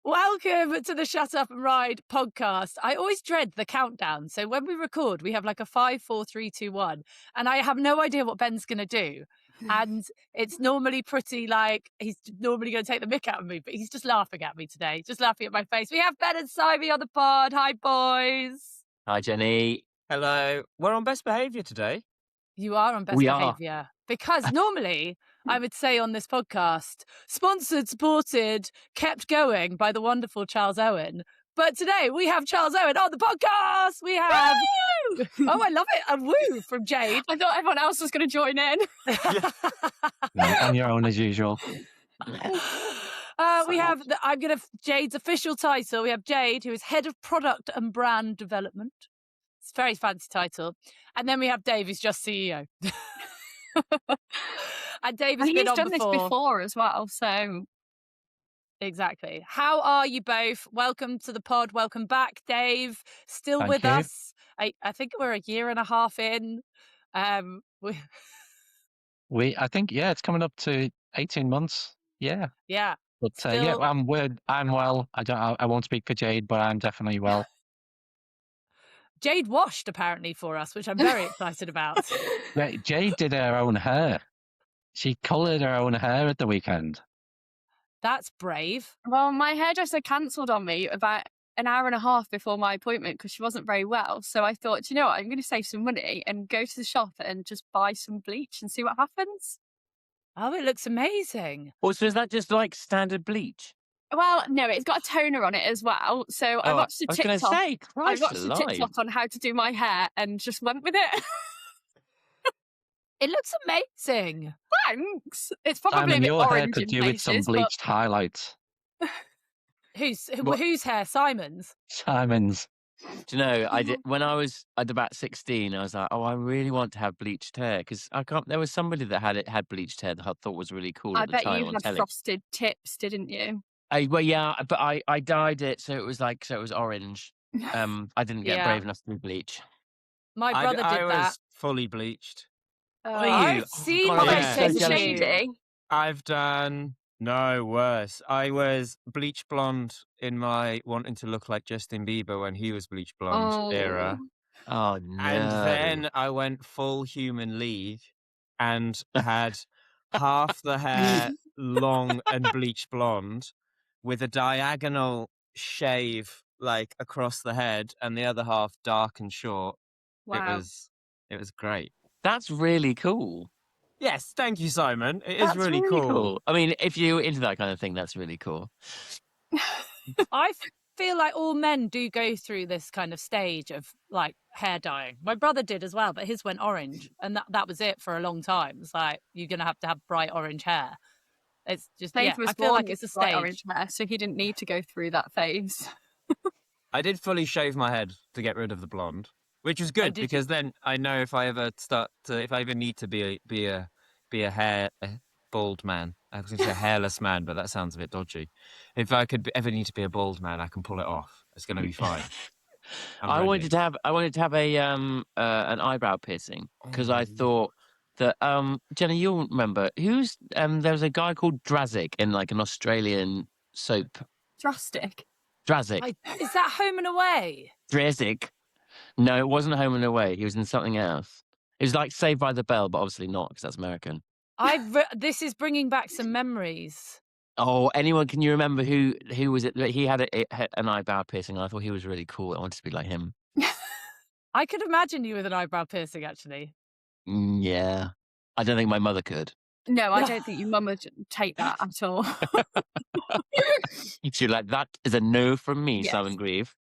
Welcome to the Shut Up and Ride podcast. I always dread the countdown. So when we record, we have like a 5, 4, 3, 2, 1. And I have no idea what Ben's going to do. And it's normally pretty like, he's normally going to take the mick out of me, but he's just laughing at me today. Just laughing at my face. We have Ben and Simon on the pod. Hi, boys. Hi, Jenny. Hello. We're on best behaviour today. You are on best behaviour. Because normally I would say on this podcast, sponsored, supported, kept going by the wonderful Charles Owen. But today we have Charles Owen on the podcast. We have, oh, I love it, a woo from Jade. I thought everyone else was going to join in. On your own as usual. We have, Jade's official title. We have Jade, who is Head of Product and Brand Development. It's a very fancy title. And then we have Dave, who's just CEO. And Dave has been on done this before as well, so... Exactly. How are you both? Welcome to the pod. Welcome back, Dave. Still Thank with you. us. I think we're a year and a half in. I think, it's coming up to 18 months. Yeah. Yeah. But I'm well. I won't speak for Jade, but I'm definitely well. Jade washed apparently for us, which I'm very excited about. Jade did her own hair. She coloured her own hair at the weekend. That's brave. Well, my hairdresser cancelled on me about an hour and a half before my appointment because she wasn't very well. So I thought, do you know what? I'm going to save some money and go to the shop and just buy some bleach and see what happens. Oh, it looks amazing. Oh, so is that just like standard bleach? Well, no, it's got a toner on it as well. So I watched a TikTok. I watched a TikTok on how to do my hair and just went with it. It looks amazing. Thanks. It's probably Simon, a bit your hair orange could in do with some places, bleached highlights. Whose hair? Simon's. Simon's. Do you know, I did when I was at about 16. I was like, "Oh, I really want to have bleached hair," because I can't. There was somebody that had bleached hair that I thought was really cool I at the bet time you on had telly. frosted tips, didn't you? Well, yeah, but I dyed it so it was orange. I didn't get Yeah. brave enough to do bleach. My brother I did was that. fully bleached. I've seen God, my yeah. so pictures. jealous. Shady. I've done worse. I was bleach blonde in my wanting to look like Justin Bieber when he was bleach blonde era. Oh no! And then I went full human league and had half the hair long and bleach blonde with a diagonal shave like across the head and the other half dark and short. Wow. It was great. That's really cool. Yes, thank you, Simon. It is That's really cool. I mean, if you're into that kind of thing, that's really cool. I feel like all men do go through this kind of stage of like hair dyeing. My brother did as well, but his went orange, and that was it for a long time. It's like you're gonna have to have bright orange hair. It's just Faith was I feel born like it's a with bright stage. orange hair, so he didn't need to go through that phase. I did fully shave my head to get rid of the blonde, which was good did because then I know if I ever need to be a bald man. I was going to say hairless man, but that sounds a bit dodgy. If I could ever need to be a bald man, I can pull it off. It's going to be fine. I wanted to have a an eyebrow piercing because I thought that Jenny, you'll remember there was a guy called Drazik in like an Australian soap. Drastic. Drazik. Is that Home and Away? Drazik. No, it wasn't Home and Away. He was in something else. It was like Saved by the Bell, but obviously not because that's American. This is bringing back some memories. Oh, anyone? Can you remember who was it? He had an eyebrow piercing. I thought he was really cool. I wanted to be like him. I could imagine you with an eyebrow piercing, actually. Yeah, I don't think my mother could. No, I don't think your mum would take that at all. She'd like, that is a no from me, Yes. Simon Grieve.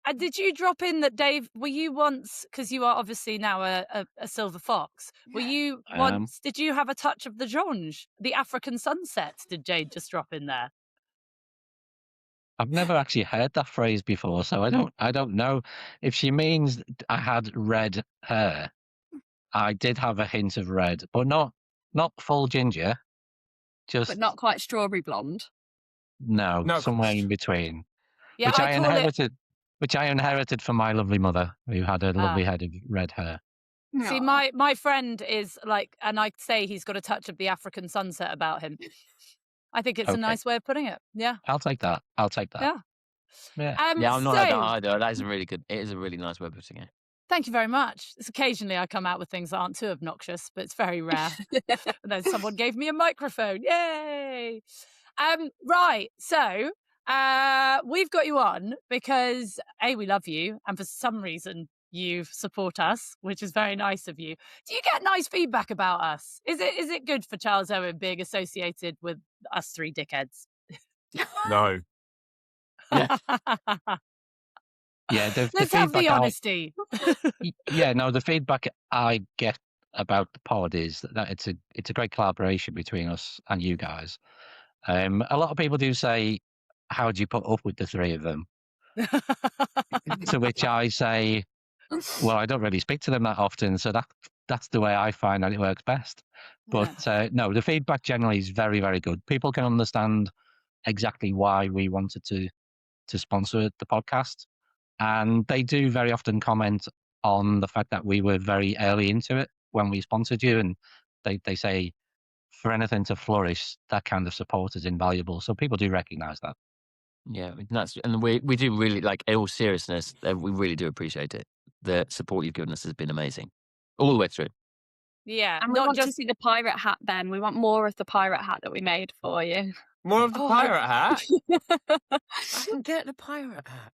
And did you drop in that, Dave? Were you once, because you are obviously now a silver fox? Were you once? Did you have a touch of the jonge, the African sunset? Did Jade just drop in there? I've never actually heard that phrase before, so I don't know if she means I had red hair. I did have a hint of red, but not full ginger. But not quite strawberry blonde. No, somewhere in between. Yeah, which I inherited from my lovely mother, who had a lovely head of red hair. See, my friend is like, and I say he's got a touch of the African sunset about him. I think it's a Okay. nice way of putting it. Yeah. I'll take that. Yeah. Yeah. Yeah, I've not heard that So, either. That is a really good. It is a really nice way of putting it. thank you very much. Occasionally I come out with things that aren't too obnoxious, but it's very rare. And then someone gave me a microphone. Yay! Right. So we've got you on because A, we love you, and for some reason you support us, which is very nice of you. Do you get nice feedback about us? Is it good for Charles Owen being associated with us three dickheads? No. Yeah, the Let's have the feedback honesty. the feedback I get about the pod is that it's a great collaboration between us and you guys. A lot of people do say, "How do you put up with the three of them?" To which I say, "Well, I don't really speak to them that often, so that's the way I find that it works best." But no, the feedback generally is very, very good. People can understand exactly why we wanted to sponsor the podcast. And they do very often comment on the fact that we were very early into it when we sponsored you. And they say, for anything to flourish, that kind of support is invaluable. So people do recognize that. Yeah, and we do really, like, in all seriousness, we really do appreciate it. The support you've given us has been amazing, all the way through. Yeah. And we want to see the pirate hat then. We want more of the pirate hat that we made for you. More of the pirate hat? I can get the pirate hat.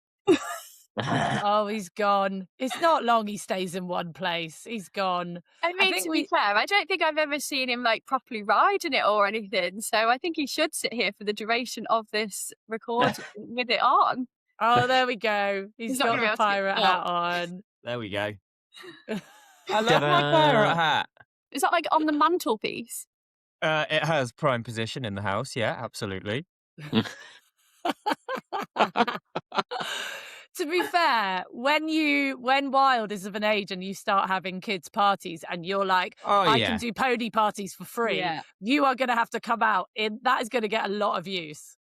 Oh, he's gone. It's not long he stays in one place. He's gone. I mean, to be fair, I don't think I've ever seen him like properly ride in it or anything. So I think he should sit here for the duration of this record with it on. Oh, there we go. He's got the pirate hat on. There we go. I love my pirate hat. Is that like on the mantelpiece? It has prime position in the house. Yeah, absolutely. To be fair, when Wild is of an age and you start having kids' parties and you're like, I can do pony parties for free, you are going to have to come out. That is going to get a lot of use.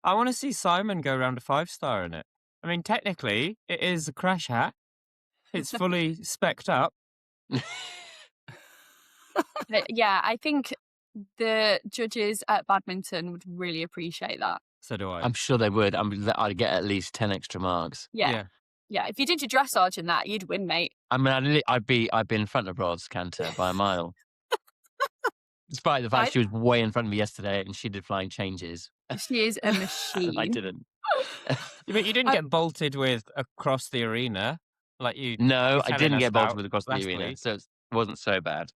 I want to see Simon go around a 5-star in it. I mean, technically, it is a crash hat. It's fully spec'd up. Yeah, I think the judges at badminton would really appreciate that. So do I. I'm sure they would. I'd get at least 10 extra marks. Yeah. If you did your dressage in that, you'd win, mate. I mean, I'd be in front of Rod's canter by a mile. Despite the fact she was way in front of me yesterday and she did flying changes. She is a machine. I didn't. But you didn't get bolted with across the arena like you. No, I didn't get bolted with across the arena, so it wasn't so bad.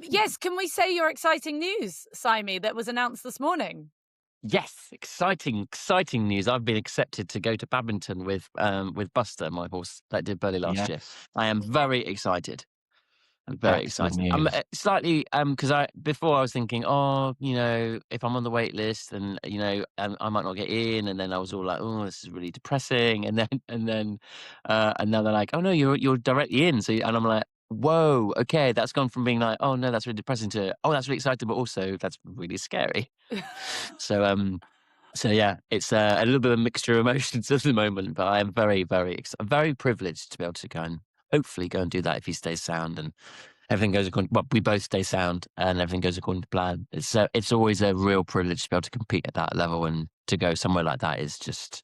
Yes, can we say your exciting news, Simon, that was announced this morning? Yes, exciting news. I've been accepted to go to badminton with Buster, my horse that did Burley last year. I am very excited. I'm very excited. I'm slightly because before I was thinking, if I'm on the wait list, and I might not get in, and then I was all like, oh, this is really depressing, and then now they're like, oh no, you're directly in. And I'm like, whoa, okay, that's gone from being like, oh no, that's really depressing to, oh, that's really exciting, but also that's really scary. So yeah, it's a little bit of a mixture of emotions at the moment, but I am very, very very privileged to be able to go and hopefully go and do that if he stays sound and everything goes according. Well, we both stay sound and everything goes according to plan. It's always a real privilege to be able to compete at that level, and to go somewhere like that is just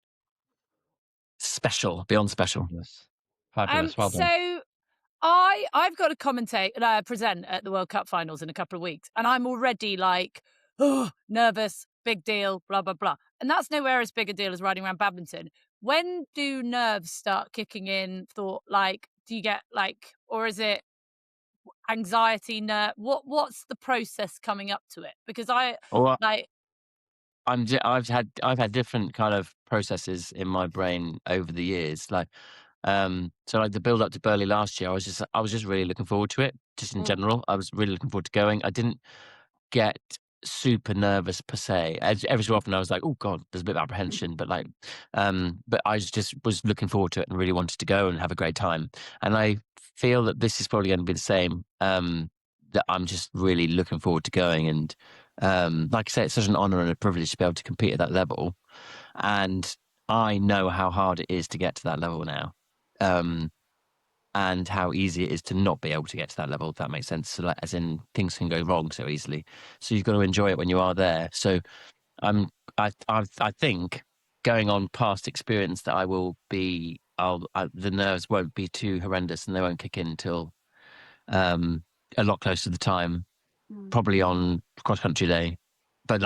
special, beyond special. Yes. Fabulous. Well done. So I've got to present at the World Cup finals in a couple of weeks, and I'm already like, nervous, big deal, blah, blah, blah. And that's nowhere as big a deal as riding around badminton. When do nerves start kicking in? Do you get or is it anxiety, what's the process coming up to it? Because I've had different kind of processes in my brain over the years. So the build up to Burley last year, I was just really looking forward to it. Just in general, I was really looking forward to going. I didn't get super nervous per se. Every so often I was like, oh god, there's a bit of apprehension, but I just was looking forward to it and really wanted to go and have a great time. And I feel that this is probably going to be the same. That I'm just really looking forward to going, and like I say, it's such an honor and a privilege to be able to compete at that level. And I know how hard it is to get to that level now. and how easy it is to not be able to get to that level, if that makes sense. So, like, as in, things can go wrong so easily. So you've got to enjoy it when you are there. So I think going on past experience that I will be, the nerves won't be too horrendous and they won't kick in until a lot closer to the time, probably on cross country day, but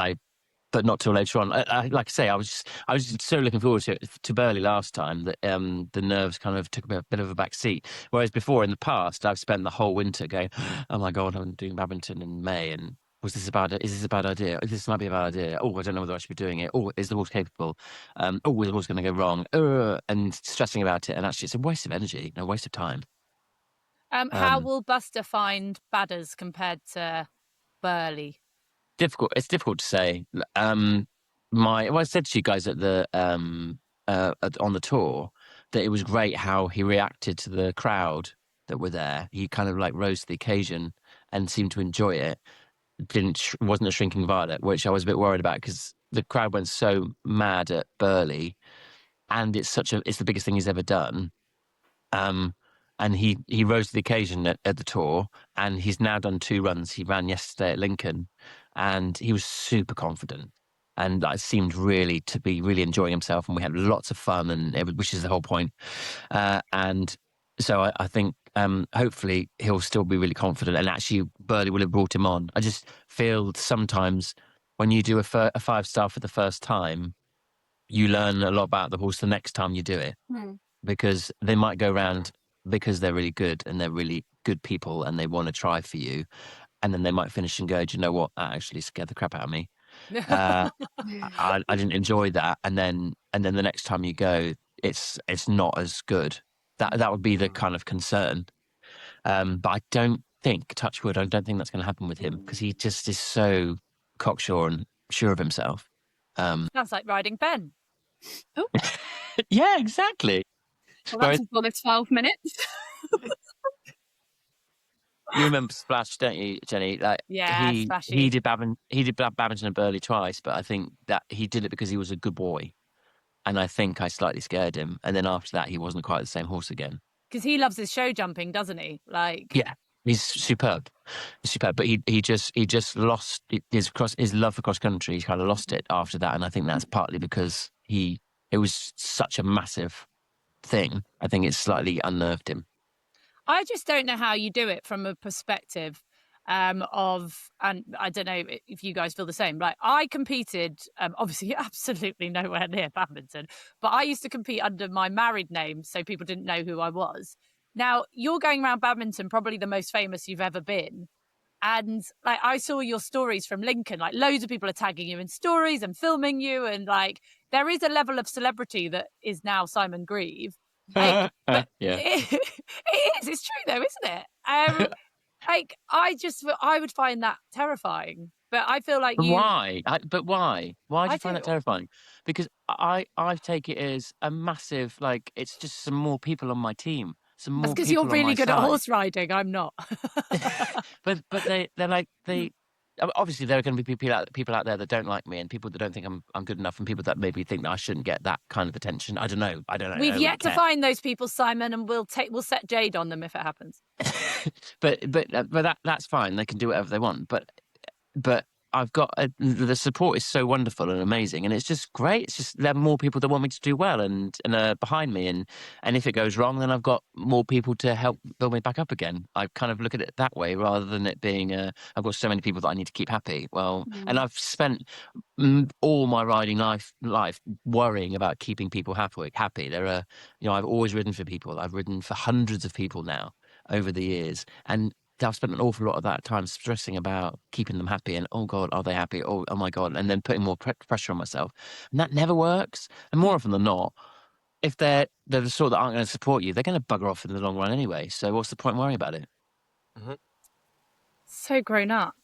not till later on. Like I say, I was just so looking forward to Burley last time that the nerves kind of took a bit of a back seat. Whereas before, in the past, I've spent the whole winter going, "Oh my God, I'm doing badminton in May, and is this a bad idea? This might be a bad idea. Oh, I don't know whether I should be doing it. Oh, is the horse capable? Oh, is the horse going to go wrong? And stressing about it. And actually, it's a waste of energy, a waste of time." How will Buster find Badders compared to Burley? It's difficult to say. I said to you guys at the on the tour that it was great how he reacted to the crowd that were there. He kind of like rose to the occasion and seemed to enjoy it. Wasn't a shrinking violet, which I was a bit worried about because the crowd went so mad at Burley, and it's the biggest thing he's ever done. And he rose to the occasion at the tour, and he's now done 2 runs. He ran yesterday at Lincoln, and he was super confident, and seemed really to be really enjoying himself. And we had lots of fun, which is the whole point. And so I think hopefully he'll still be really confident, and actually Burley will have brought him on. I just feel sometimes when you do a 5-star for the first time, you learn a lot about the horse the next time you do it, because they might go around because they're really good and they're really good people and they want to try for you, and then they might finish and go, "Do you know what? That actually scared the crap out of me. I didn't enjoy that." And then the next time you go, it's not as good. That would be the kind of concern. But I don't think, touch wood, I don't think that's going to happen with him, because he just is so cocksure and sure of himself. Sounds like riding Ben. Oh, Yeah, exactly. well, that's another 12 minutes. You remember Splash, don't you, Jenny? Like, Yeah, he Splashy. did badminton and Burley twice, but I think that he did it because he was a good boy, and I think I slightly scared him. And then after that, he wasn't quite the same horse again. Because he loves his show jumping, doesn't he? Like, Yeah, he's superb. But he just lost his love for cross country. He kind of lost it after that, and I think that's partly because it was such a massive thing. I think it slightly unnerved him. I just don't know how you do it from a perspective of, and I don't know if you guys feel the same. Like, I competed, obviously absolutely nowhere near badminton, but I used to compete under my married name, so people didn't know who I was. Now, you're going around badminton, probably the most famous you've ever been. And like, I saw your stories from Lincoln, like loads of people are tagging you in stories and filming you. And like, there is a level of celebrity that is now Simon Grieve. Like, but Yeah. it's true though, isn't it? Like, I would find that terrifying, but I feel like Why? Why do you find that think- terrifying? Because I take it as a massive, like, it's just some more people on my team. Some more that's because people you're on really my good at side. horse riding. I'm not. But they're like obviously there are going to be people out there that don't like me, and people that don't think I'm good enough, and people that maybe think that I shouldn't get that kind of attention. I don't know. We've yet to find those people, Simon, and we'll set Jade on them if it happens. but that's fine. They can do whatever they want. But I've got the support is so wonderful and amazing, and it's just great. It's just there are more people that want me to do well and are behind me, and if it goes wrong, then I've got more people to help build me back up again. I kind of look at it that way rather than it being I've got so many people that I need to keep happy. Well, and I've spent all my riding life worrying about keeping people happy. There are, I've always ridden for people. I've ridden for hundreds of people now over the years, and I've spent an awful lot of that time stressing about keeping them happy, and oh God, are they happy? Oh my God, and then putting more pressure on myself, and that never works. And more often than not, if they're the sort that aren't going to support you, they're going to bugger off in the long run anyway. So what's the point worrying about it? So grown up.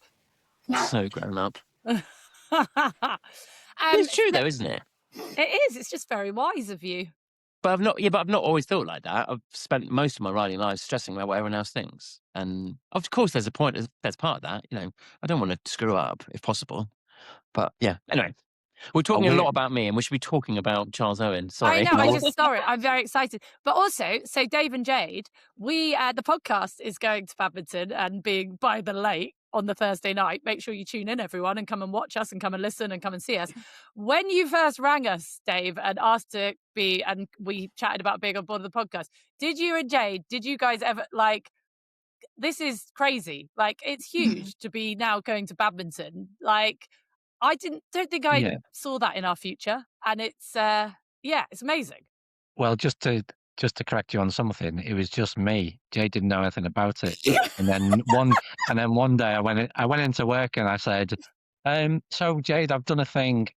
So grown up. It's It's true though, isn't it? It is. It's just very wise of you. But I've not always thought like that. I've spent most of my riding life stressing about what everyone else thinks, and of course, there's a point. There's part of that. I don't want to screw up if possible. But yeah, anyway, We're talking a we- lot about me, and we should be talking about Charles Owen. Sorry. I know. Sorry. I'm very excited. But also, so Dave and Jade, the podcast is going to badminton and being by the lake on the Thursday night. Make sure you tune in, everyone, and come and watch us and come and listen and come and see us. When you first rang us, Dave, and asked to be, and we chatted about being on board of the podcast, did you and Jade, did you guys ever this is crazy. Like, it's huge to be now going to badminton. Like, I don't think I saw that in our future. And it's, it's amazing. Well, just to correct you on something, it was just me. Jay didn't know anything about it. And then one day I went into work and I said, so Jade, I've done a thing.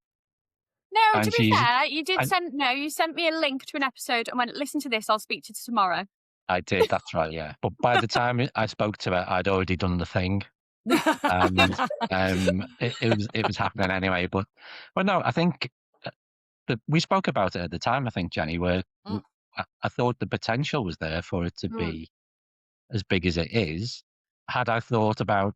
No, And to be fair, you sent me a link to an episode and went, listen to this, I'll speak to you tomorrow. I did, that's right, yeah. But by the time I spoke to her, I'd already done the thing. And it was happening anyway. But no, I think we spoke about it at the time, I think, Jenny, where I thought the potential was there for it to be as big as it is. Had I thought about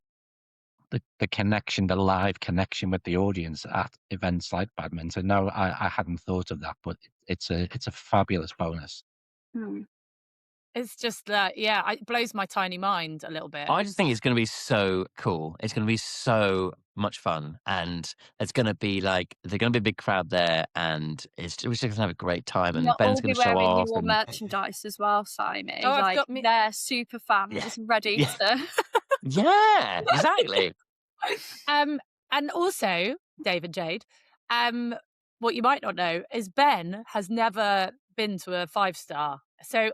the connection, the live connection with the audience at events like badminton? No, I hadn't thought of that, but it's a fabulous bonus. It's just that, it blows my tiny mind a little bit. I just think it's going to be so cool. It's going to be so much fun, and it's going to be there's going to be a big crowd there, and we're just going to have a great time. And Ben's going to show off. Your merchandise as well, Simon. Oh, I've got they're super fans ready to. Yeah, exactly. And also, Dave and Jade, what you might not know is Ben has never been to a 5-star, so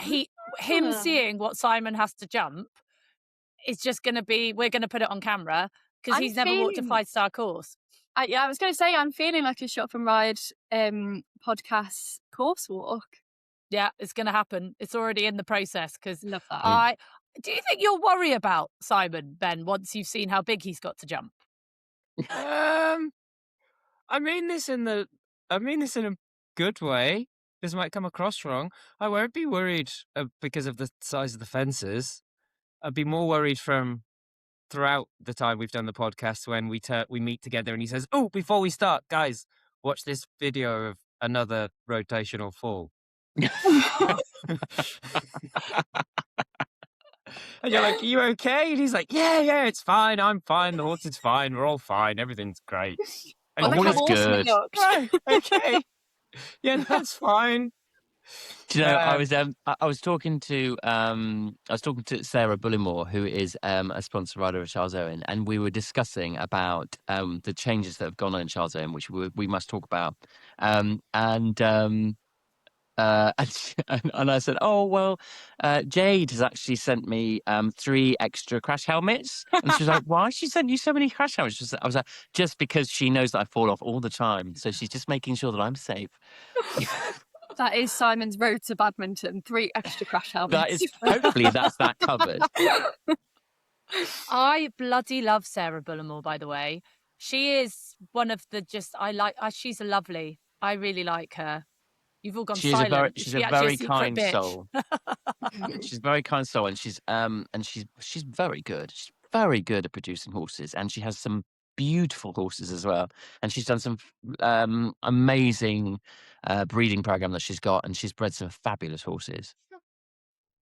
him seeing what Simon has to jump is just going to be, we're going to put it on camera because he's never walked a 5-star course. I was going to say, I'm feeling like a Shop and Ride podcast course walk. Yeah, it's going to happen. It's already in the process because love that. Do you think you'll worry about Simon, Ben, once you've seen how big he's got to jump? I mean this in a good way. This might come across wrong. I won't be worried because of the size of the fences. I'd be more worried from throughout the time we've done the podcast when we meet together and he says, "Oh, before we start, guys, watch this video of another rotational fall." And you're like, "Are you okay?" And he's like, "Yeah, it's fine. I'm fine. The horse is fine. We're all fine. Everything's great." And all is good. Right, okay. Yeah, that's fine. Do you know, I was talking to Sarah Bullimore, who is a sponsor rider of Charles Owen, and we were discussing about the changes that have gone on in Charles Owen, which we must talk about. And I said, "Oh well, Jade has actually sent me 3 extra crash helmets." And she was like, "Why she sent you so many crash helmets?" I was like, "Just because she knows that I fall off all the time, so she's just making sure that I'm safe." That is Simon's road to badminton. 3 extra crash helmets. That is, hopefully that's that covered. I bloody love Sarah Bullimore, by the way. She is one of the she's a lovely. I really like her. You've all gone silent. She's a very kind soul. She's a very kind soul, and she's very good. She's very good at producing horses, and she has some beautiful horses as well. And she's done some amazing breeding program that she's got, and she's bred some fabulous horses.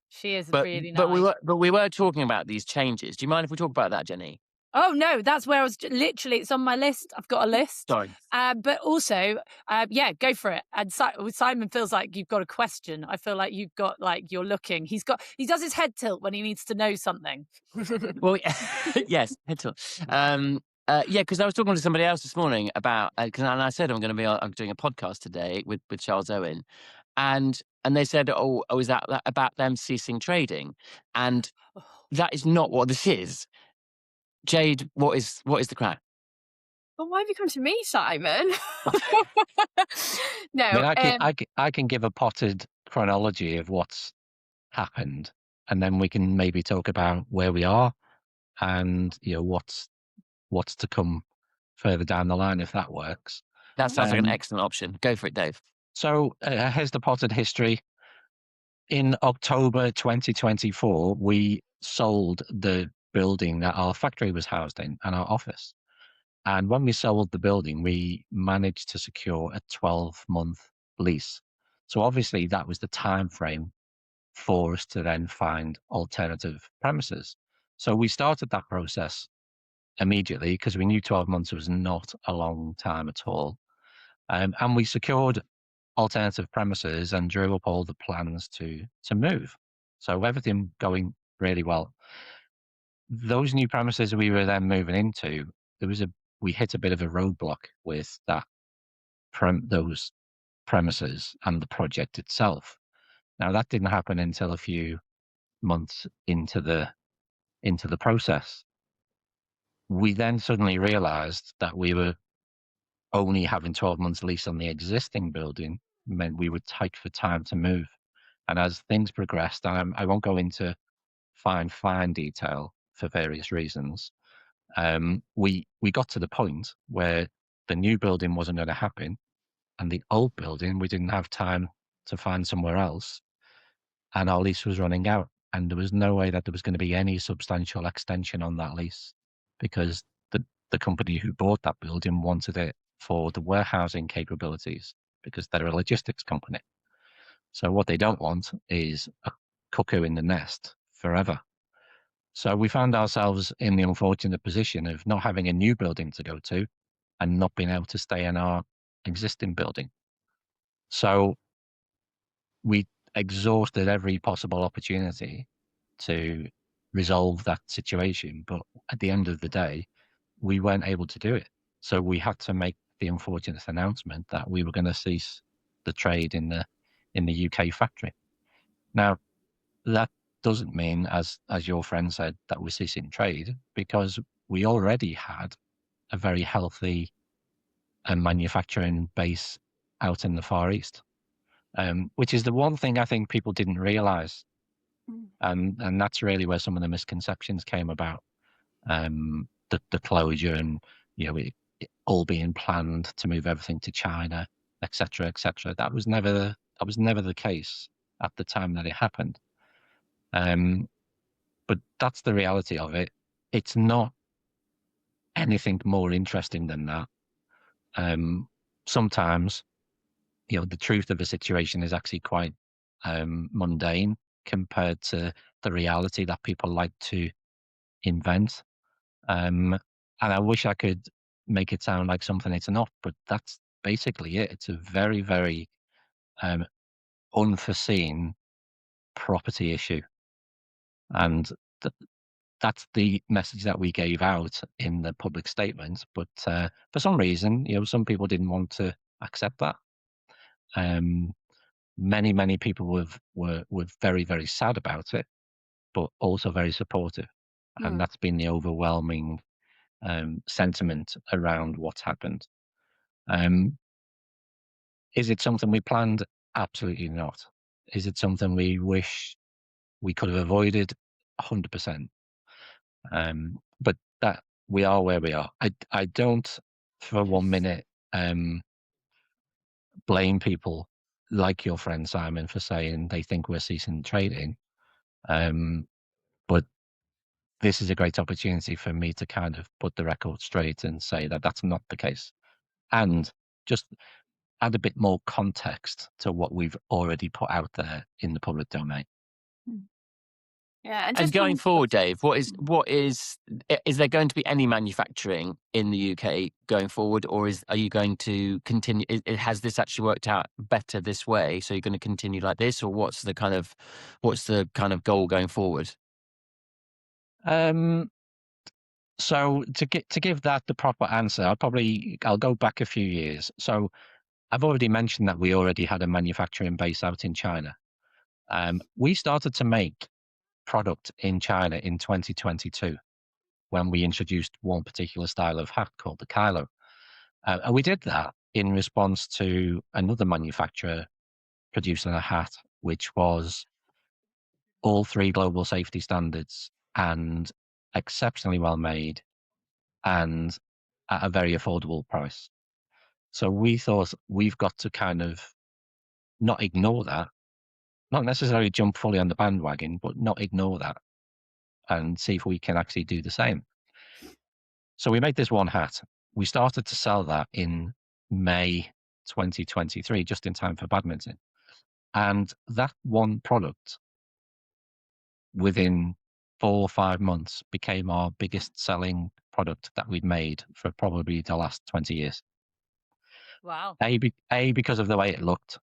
She is really nice. But we were talking about these changes. Do you mind if we talk about that, Jenny? Oh no, that's where I was. Literally, it's on my list. I've got a list. Sorry. But also, go for it. And Simon feels like you've got a question. I feel like you've got you're looking. He does his head tilt when he needs to know something. Well, yes, head tilt. Because I was talking to somebody else this morning about and I said I'm doing a podcast today with Charles Owen, and they said, "Oh, is that about them ceasing trading?" And that is not what this is. Jade, what is the crack? Well, why have you come to me, Simon? No, I mean, I can give a potted chronology of what's happened, and then we can maybe talk about where we are, and what's to come further down the line, if that works. That sounds like an excellent option. Go for it, Dave. So here's the potted history. In October 2024, we sold the building that our factory was housed in and our office. And when we sold the building, we managed to secure a 12-month lease. So obviously that was the time frame for us to then find alternative premises. So we started that process immediately because we knew 12 months was not a long time at all. And we secured alternative premises and drew up all the plans to move. So everything going really well. Those new premises we were then moving into, we hit a bit of a roadblock with those premises and the project itself. Now that didn't happen until a few months into the process. We then suddenly realized that we were only having 12 months lease on the existing building meant we were tight for time to move. And as things progressed, and I won't go into fine detail for various reasons, we got to the point where the new building wasn't going to happen, and the old building we didn't have time to find somewhere else, and our lease was running out, and there was no way that there was going to be any substantial extension on that lease because the company who bought that building wanted it for the warehousing capabilities because they're a logistics company. So what they don't want is a cuckoo in the nest forever. So we found ourselves in the unfortunate position of not having a new building to go to and not being able to stay in our existing building. So we exhausted every possible opportunity to resolve that situation. But at the end of the day, we weren't able to do it. So we had to make the unfortunate announcement that we were going to cease the trade in the UK factory. Now, that doesn't mean, as your friend said, that we're ceasing trade, because we already had a very healthy manufacturing base out in the Far East, which is the one thing I think people didn't realise. And that's really where some of the misconceptions came about. The closure and, it all being planned to move everything to China, etc., etc. That was never the case at the time that it happened. But that's the reality of it. It's not anything more interesting than that. Sometimes, the truth of a situation is actually quite mundane compared to the reality that people like to invent. And I wish I could make it sound like something it's not, but that's basically it. It's a very, very unforeseen property issue. And that's the message that we gave out in the public statement. But for some reason, some people didn't want to accept that. Many people were very, very sad about it, but also very supportive. And that's been the overwhelming sentiment around what's happened. Is it something we planned? Absolutely not. Is it something we wish we could have avoided? 100%. But that we are where we are. I don't for 1 minute blame people like your friend Simon for saying they think we're ceasing trading. But this is a great opportunity for me to kind of put the record straight and say that that's not the case. And just add a bit more context to what we've already put out there in the public domain. Yeah, and going forward, Dave, is there going to be any manufacturing in the UK going forward, or are you going to continue? Has this actually worked out better this way? So you're going to continue like this, or what's the kind of goal going forward? So to give that the proper answer, I'll go back a few years. So I've already mentioned that we already had a manufacturing base out in China. We started to make product in China in 2022 when we introduced one particular style of hat called the Kylo. And we did that in response to another manufacturer producing a hat which was all 3 global safety standards and exceptionally well made and at a very affordable price. So we thought we've got to kind of not ignore that, not necessarily jump fully on the bandwagon, but not ignore that and see if we can actually do the same. So we made this one hat. we started to sell that in May 2023, just in time for badminton. And that one product, within 4 or 5 months, became our biggest selling product that we'd made for probably the last 20 years. Wow. A, because of the way it looked.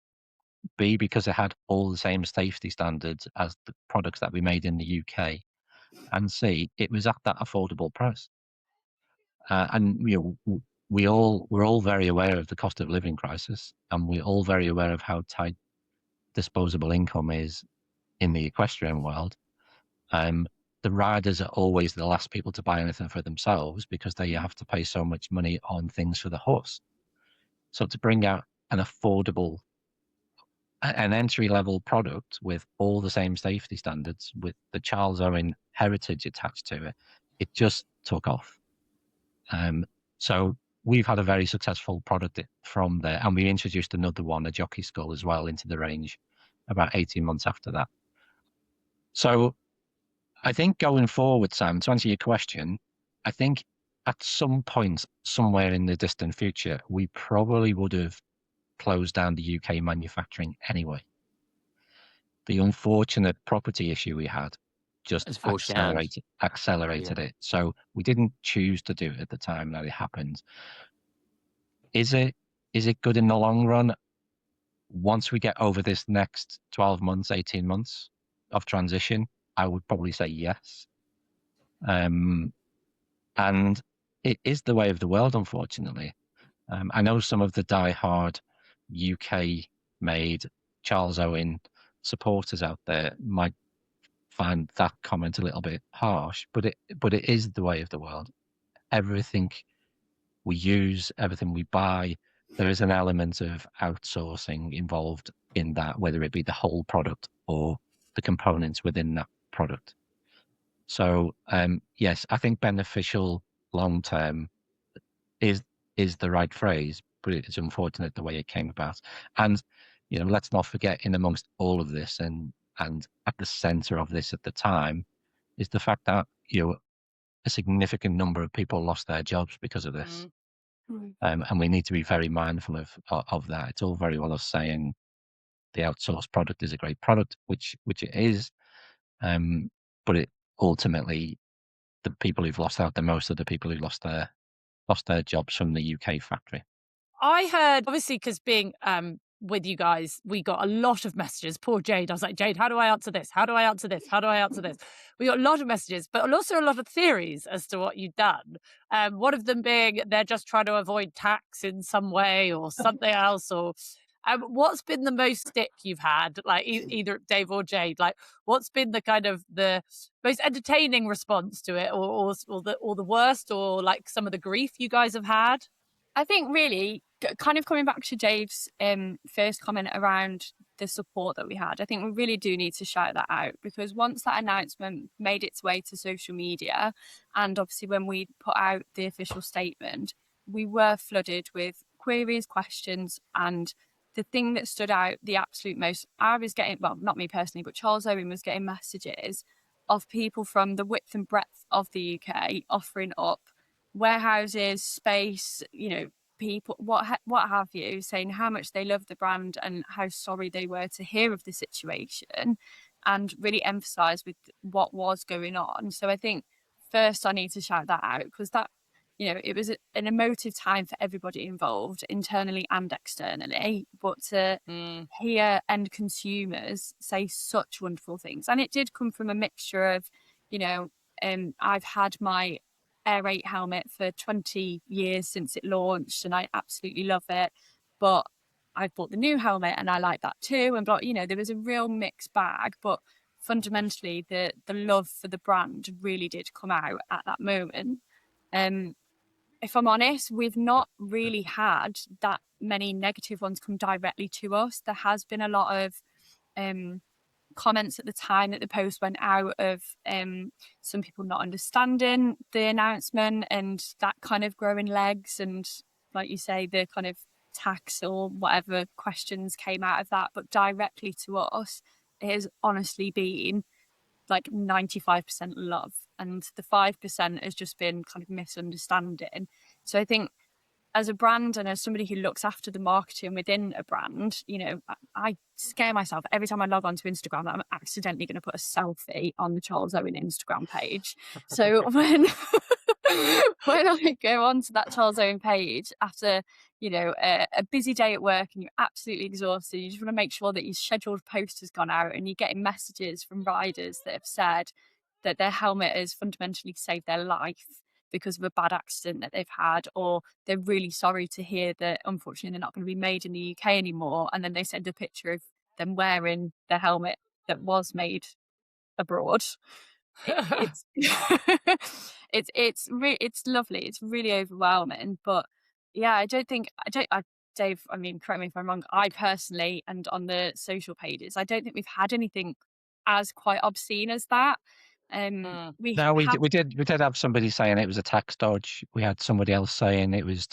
B, because it had all the same safety standards as the products that we made in the UK. And C, it was at that affordable price. And we're all very aware of the cost of living crisis, and we're all very aware of how tight disposable income is in the equestrian world. The riders are always the last people to buy anything for themselves because they have to pay so much money on things for the horse. So to bring out an affordable, an entry-level product with all the same safety standards, with the Charles Owen heritage attached to it, it just took off. So we've had a very successful product from there, and we introduced another one, a jockey skull, as well, into the range about 18 months after that. So I think going forward, Sam, to answer your question, I think at some point, somewhere in the distant future, we probably would have closed down the UK manufacturing anyway. The unfortunate property issue we had just accelerated it. So we didn't choose to do it at the time that it happened. Is it good in the long run? Once we get over this next 12 months, 18 months of transition, I would probably say yes. And it is the way of the world, unfortunately. I know some of the die-hard UK-made Charles Owen supporters out there might find that comment a little bit harsh, but it is the way of the world. Everything we use, everything we buy, there is an element of outsourcing involved in that, whether it be the whole product or the components within that product. So yes, I think beneficial long term is the right phrase, but it's unfortunate the way it came about. And let's not forget, in amongst all of this, and at the center of this at the time, is the fact that a significant number of people lost their jobs because of this. And we need to be very mindful of that. It's all very well us saying the outsourced product is a great product, which it is, but it ultimately, the people who've lost out the most are the people who lost their jobs from the UK factory. I heard, obviously, because being with you guys, we got a lot of messages. Poor Jade. I was like, Jade, how do I answer this? How do I answer this? How do I answer this? We got a lot of messages, but also a lot of theories as to what you've done. One of them being they're just trying to avoid tax in some way or something else. Or what's been the most stick you've had, like either Dave or Jade? Like, what's been the kind of the most entertaining response to it, or the worst, or like some of the grief you guys have had? I think really, kind of coming back to Dave's first comment around the support that we had, I think we really do need to shout that out, because once that announcement made its way to social media, and obviously when we put out the official statement, we were flooded with queries, questions, and the thing that stood out the absolute most, I was getting, well, not me personally, but Charles Owen was getting messages of people from the width and breadth of the UK offering up warehouses, space, people, what have you, saying how much they love the brand and how sorry they were to hear of the situation, and really emphasize with what was going on. So I think first I need to shout that out, because that, it was an emotive time for everybody involved, internally and externally, but to hear end consumers say such wonderful things. And it did come from a mixture of, I've had my Air 8 helmet for 20 years since it launched, and I absolutely love it, but I've bought the new helmet and I like that too, and there was a real mixed bag, but fundamentally the love for the brand really did come out at that moment. If I'm honest, we've not really had that many negative ones come directly to us. There has been a lot of comments at the time that the post went out of some people not understanding the announcement and that kind of growing legs, and like you say, the kind of tax or whatever questions came out of that. But directly to us, it has honestly been like 95% love, and the 5% has just been kind of misunderstanding. So I think as a brand and as somebody who looks after the marketing within a brand, you know, I scare myself every time I log onto Instagram that I'm accidentally going to put a selfie on the Charles Owen Instagram page. So when I go onto that Charles Owen page after, you know, a busy day at work and you're absolutely exhausted, you just want to make sure that your scheduled post has gone out and you're getting messages from riders that have said that their helmet has fundamentally saved their life because of a bad accident that they've had, or they're really sorry to hear that unfortunately they're not going to be made in the UK anymore, and then they send a picture of them wearing the helmet that was made abroad. It's it's lovely. It's really overwhelming, but yeah, Dave, I mean, correct me if I'm wrong. I personally, and on the social pages, I don't think we've had anything as quite obscene as that. We No, we have did have somebody saying it was a tax dodge. We had somebody else saying it was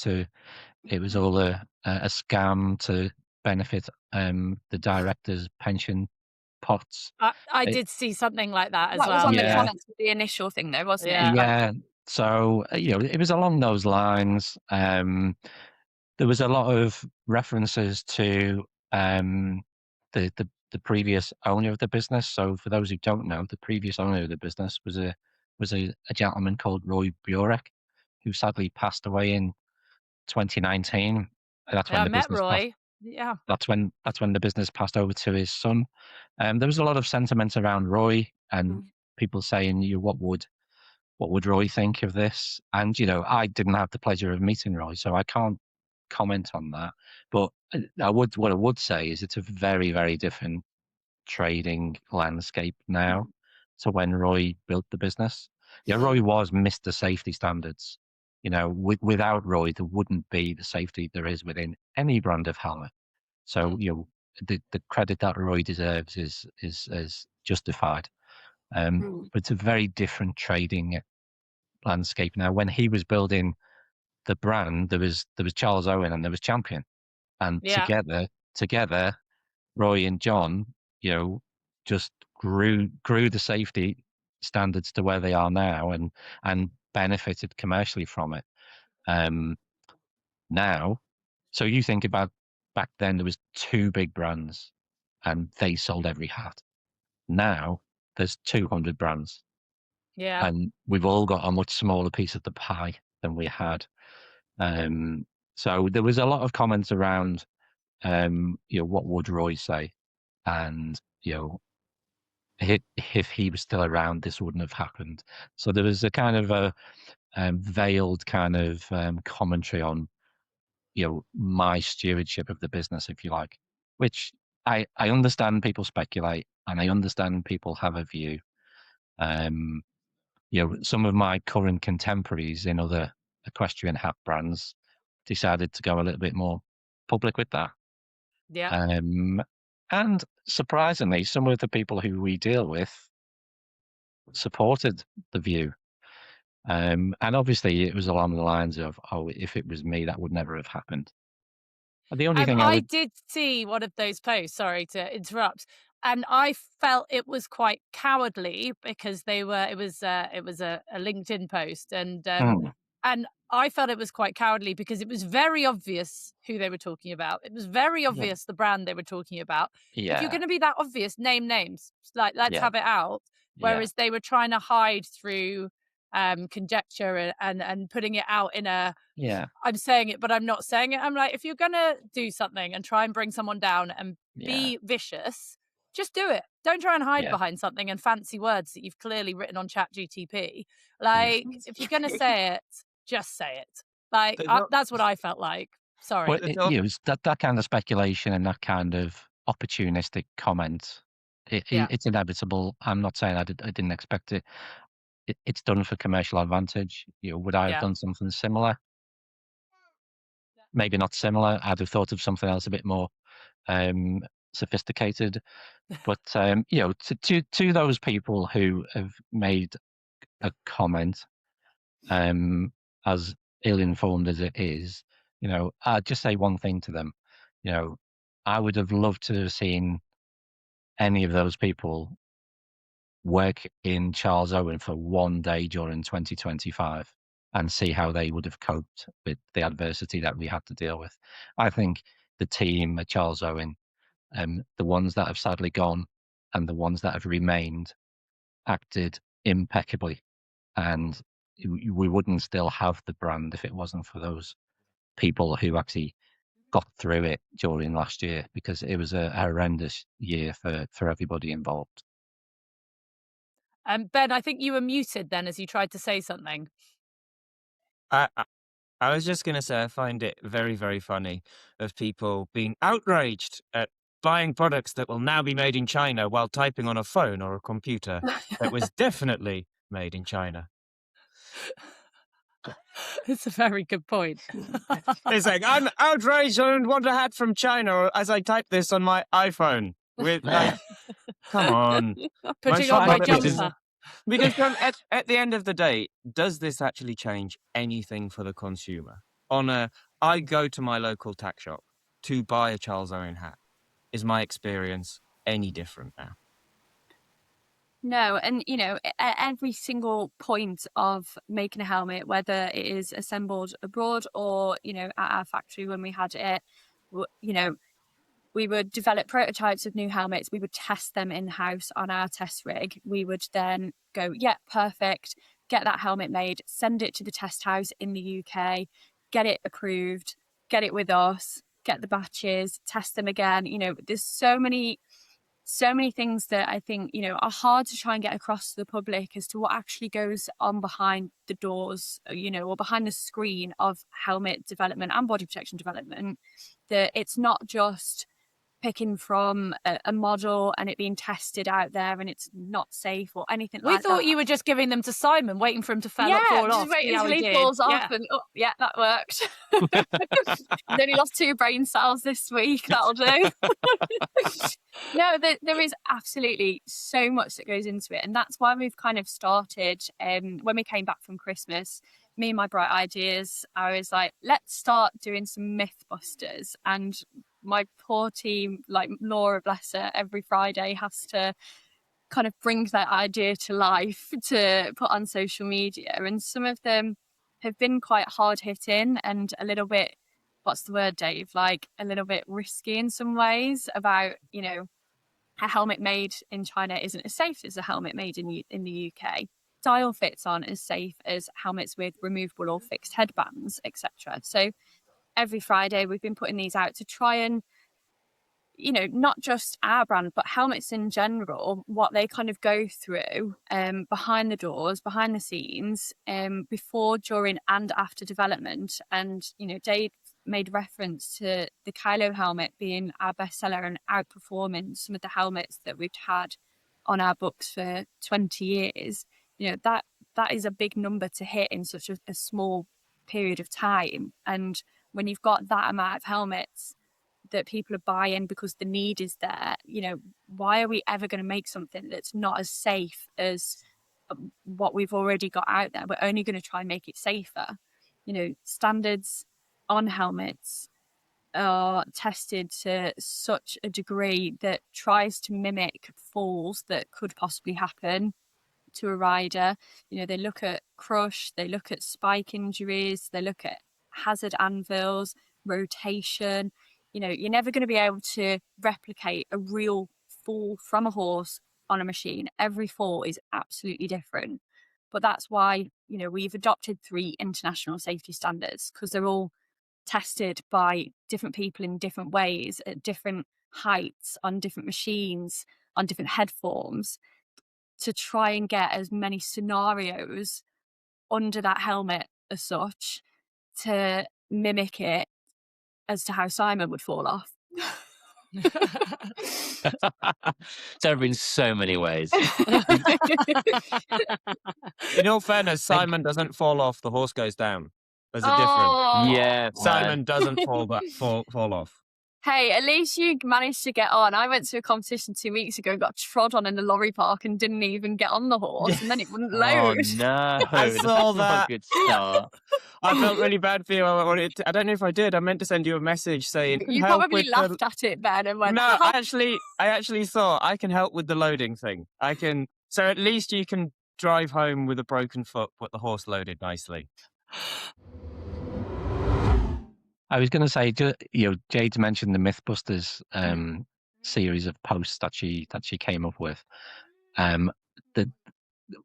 all a scam to benefit the directors' pension pots. I It- did see something like that as that was well. on the Yeah. comments with the initial thing, though, wasn't Yeah. it? Like, Yeah. So it was along those lines. There was a lot of references to the previous owner of the business. So for those who don't know, the previous owner of the business was a gentleman called Roy Burek, who sadly passed away in 2019. That's when I the met business passed. Roy. Yeah. That's when the business passed over to his son. There was a lot of sentiment around Roy and people saying, what would Roy think of this? And I didn't have the pleasure of meeting Roy, so I can't comment on that. But what I would say is it's a very, very different trading landscape now to when Roy built the business. Yeah, Roy was Mr. Safety Standards. Without Roy, there wouldn't be the safety there is within any brand of helmet. So the credit that Roy deserves is justified. But it's a very different trading landscape now. When he was building the brand, there was Charles Owen and there was Champion, and Yeah. together, Roy and John, just grew the safety standards to where they are now, and benefited commercially from it. Now, so you think about back then, there was two big brands, and they sold every hat. Now there's 200 brands. Yeah. And we've all got a much smaller piece of the pie than we had. So there was a lot of comments around, what would Roy say? And, if he was still around, this wouldn't have happened. So there was a kind of a veiled kind of commentary on, my stewardship of the business, if you like, which I understand people speculate and I understand people have a view. Some of my current contemporaries in other equestrian hat brands decided to go a little bit more public with that. Yeah. And surprisingly, some of the people who we deal with supported the view. And obviously it was along the lines of, if it was me, that would never have happened. The only thing I did see one of those posts, sorry to interrupt, and I felt it was quite cowardly because it was a LinkedIn post, and I felt it was quite cowardly because it was very obvious who they were talking about. It was very obvious the brand they were talking about. If you're going to be that obvious, name names. Like, let's have it out. Whereas they were trying to hide through conjecture and putting it out in a I'm saying it but I'm not saying it. I'm like, if you're gonna do something and try and bring someone down and be vicious, just do it. Don't try and hide behind something and fancy words that you've clearly written on ChatGTP. Like, if you're gonna say it, just say it. Like, that's what I felt like. Sorry. Well, it's that kind of speculation and that kind of opportunistic comment. It's inevitable. I'm not saying I didn't expect it. It's done for commercial advantage. Would I have done something similar? Maybe not similar. I'd have thought of something else a bit more sophisticated. But to those people who have made a comment, as ill-informed as it is, I'd just say one thing to them. I would have loved to have seen any of those people work in Charles Owen for one day during 2025. and see how they would have coped with the adversity that we had to deal with. I think the team at Charles Owen, the ones that have sadly gone and the ones that have remained, acted impeccably, and we wouldn't still have the brand if it wasn't for those people who actually got through it during last year, because it was a horrendous year for everybody involved. Ben, I think you were muted then as you tried to say something. I was just going to say, I find it very, very funny of people being outraged at buying products that will now be made in China while typing on a phone or a computer that was definitely made in China. It's a very good point. It's like, I'm outraged, I don't want a hat from China as I type this on my iPhone. With like, come on. Putting on my jumper. Because at the end of the day, does this actually change anything for the consumer? I go to my local tack shop to buy a Charles Owen hat. Is my experience any different now? No, and at every single point of making a helmet, whether it is assembled abroad or at our factory when we had it, we would develop prototypes of new helmets. We would test them in-house on our test rig. We would then go, yeah, perfect, get that helmet made, send it to the test house in the UK, get it approved, get it with us, get the batches, test them again. There's so many things that I think, are hard to try and get across to the public as to what actually goes on behind the doors, or behind the screen of helmet development and body protection development, that it's not just picking from a model and it being tested out there and it's not safe or anything like that. We thought you were just giving them to Simon, waiting for him to fall off. Waiting until he falls off and that worked. I only lost 2 brain cells this week, that'll do. No, there is absolutely so much that goes into it, and that's why we've kind of started, when we came back from Christmas, me and my bright ideas, I was like, let's start doing some Mythbusters. And my poor team, like Laura, bless her, every Friday has to kind of bring that idea to life to put on social media. And some of them have been quite hard hitting and a little bit, what's the word, Dave? Like a little bit risky in some ways about, a helmet made in China isn't as safe as a helmet made in the UK. Style fits aren't as safe as helmets with removable or fixed headbands, etc. So every Friday we've been putting these out to try and, not just our brand, but helmets in general, what they kind of go through behind the doors, behind the scenes, before, during and after development. And, Dave made reference to the Kylo helmet being our bestseller and outperforming some of the helmets that we've had on our books for 20 years. That is a big number to hit in such a small period of time. And when you've got that amount of helmets that people are buying because the need is there, why are we ever going to make something that's not as safe as what we've already got out there? We're only going to try and make it safer. Standards on helmets are tested to such a degree that tries to mimic falls that could possibly happen to a rider. They look at crush, they look at spike injuries, they look at hazard anvils, rotation. You're never going to be able to replicate a real fall from a horse on a machine. Every fall is absolutely different. But that's why, we've adopted 3 international safety standards, because they're all tested by different people in different ways, at different heights, on different machines, on different head forms, to try and get as many scenarios under that helmet as such to mimic it as to how Simon would fall off. There have been so many ways. In all fairness, Simon doesn't fall off, the horse goes down. There's a difference. Yeah. Simon doesn't fall off. Hey, at least you managed to get on. I went to a competition 2 weeks ago and got trod on in the lorry park and didn't even get on the horse, and then it wouldn't load. Oh no! I saw That's not that. a good start. I felt really bad for you. I don't know if I did. I meant to send you a message saying You help probably with laughed at it, Ben, and went, No, I actually thought I can help with the loading thing. So at least you can drive home with a broken foot, but the horse loaded nicely. I was going to say, Jade's mentioned the Mythbusters series of posts that she came up with. That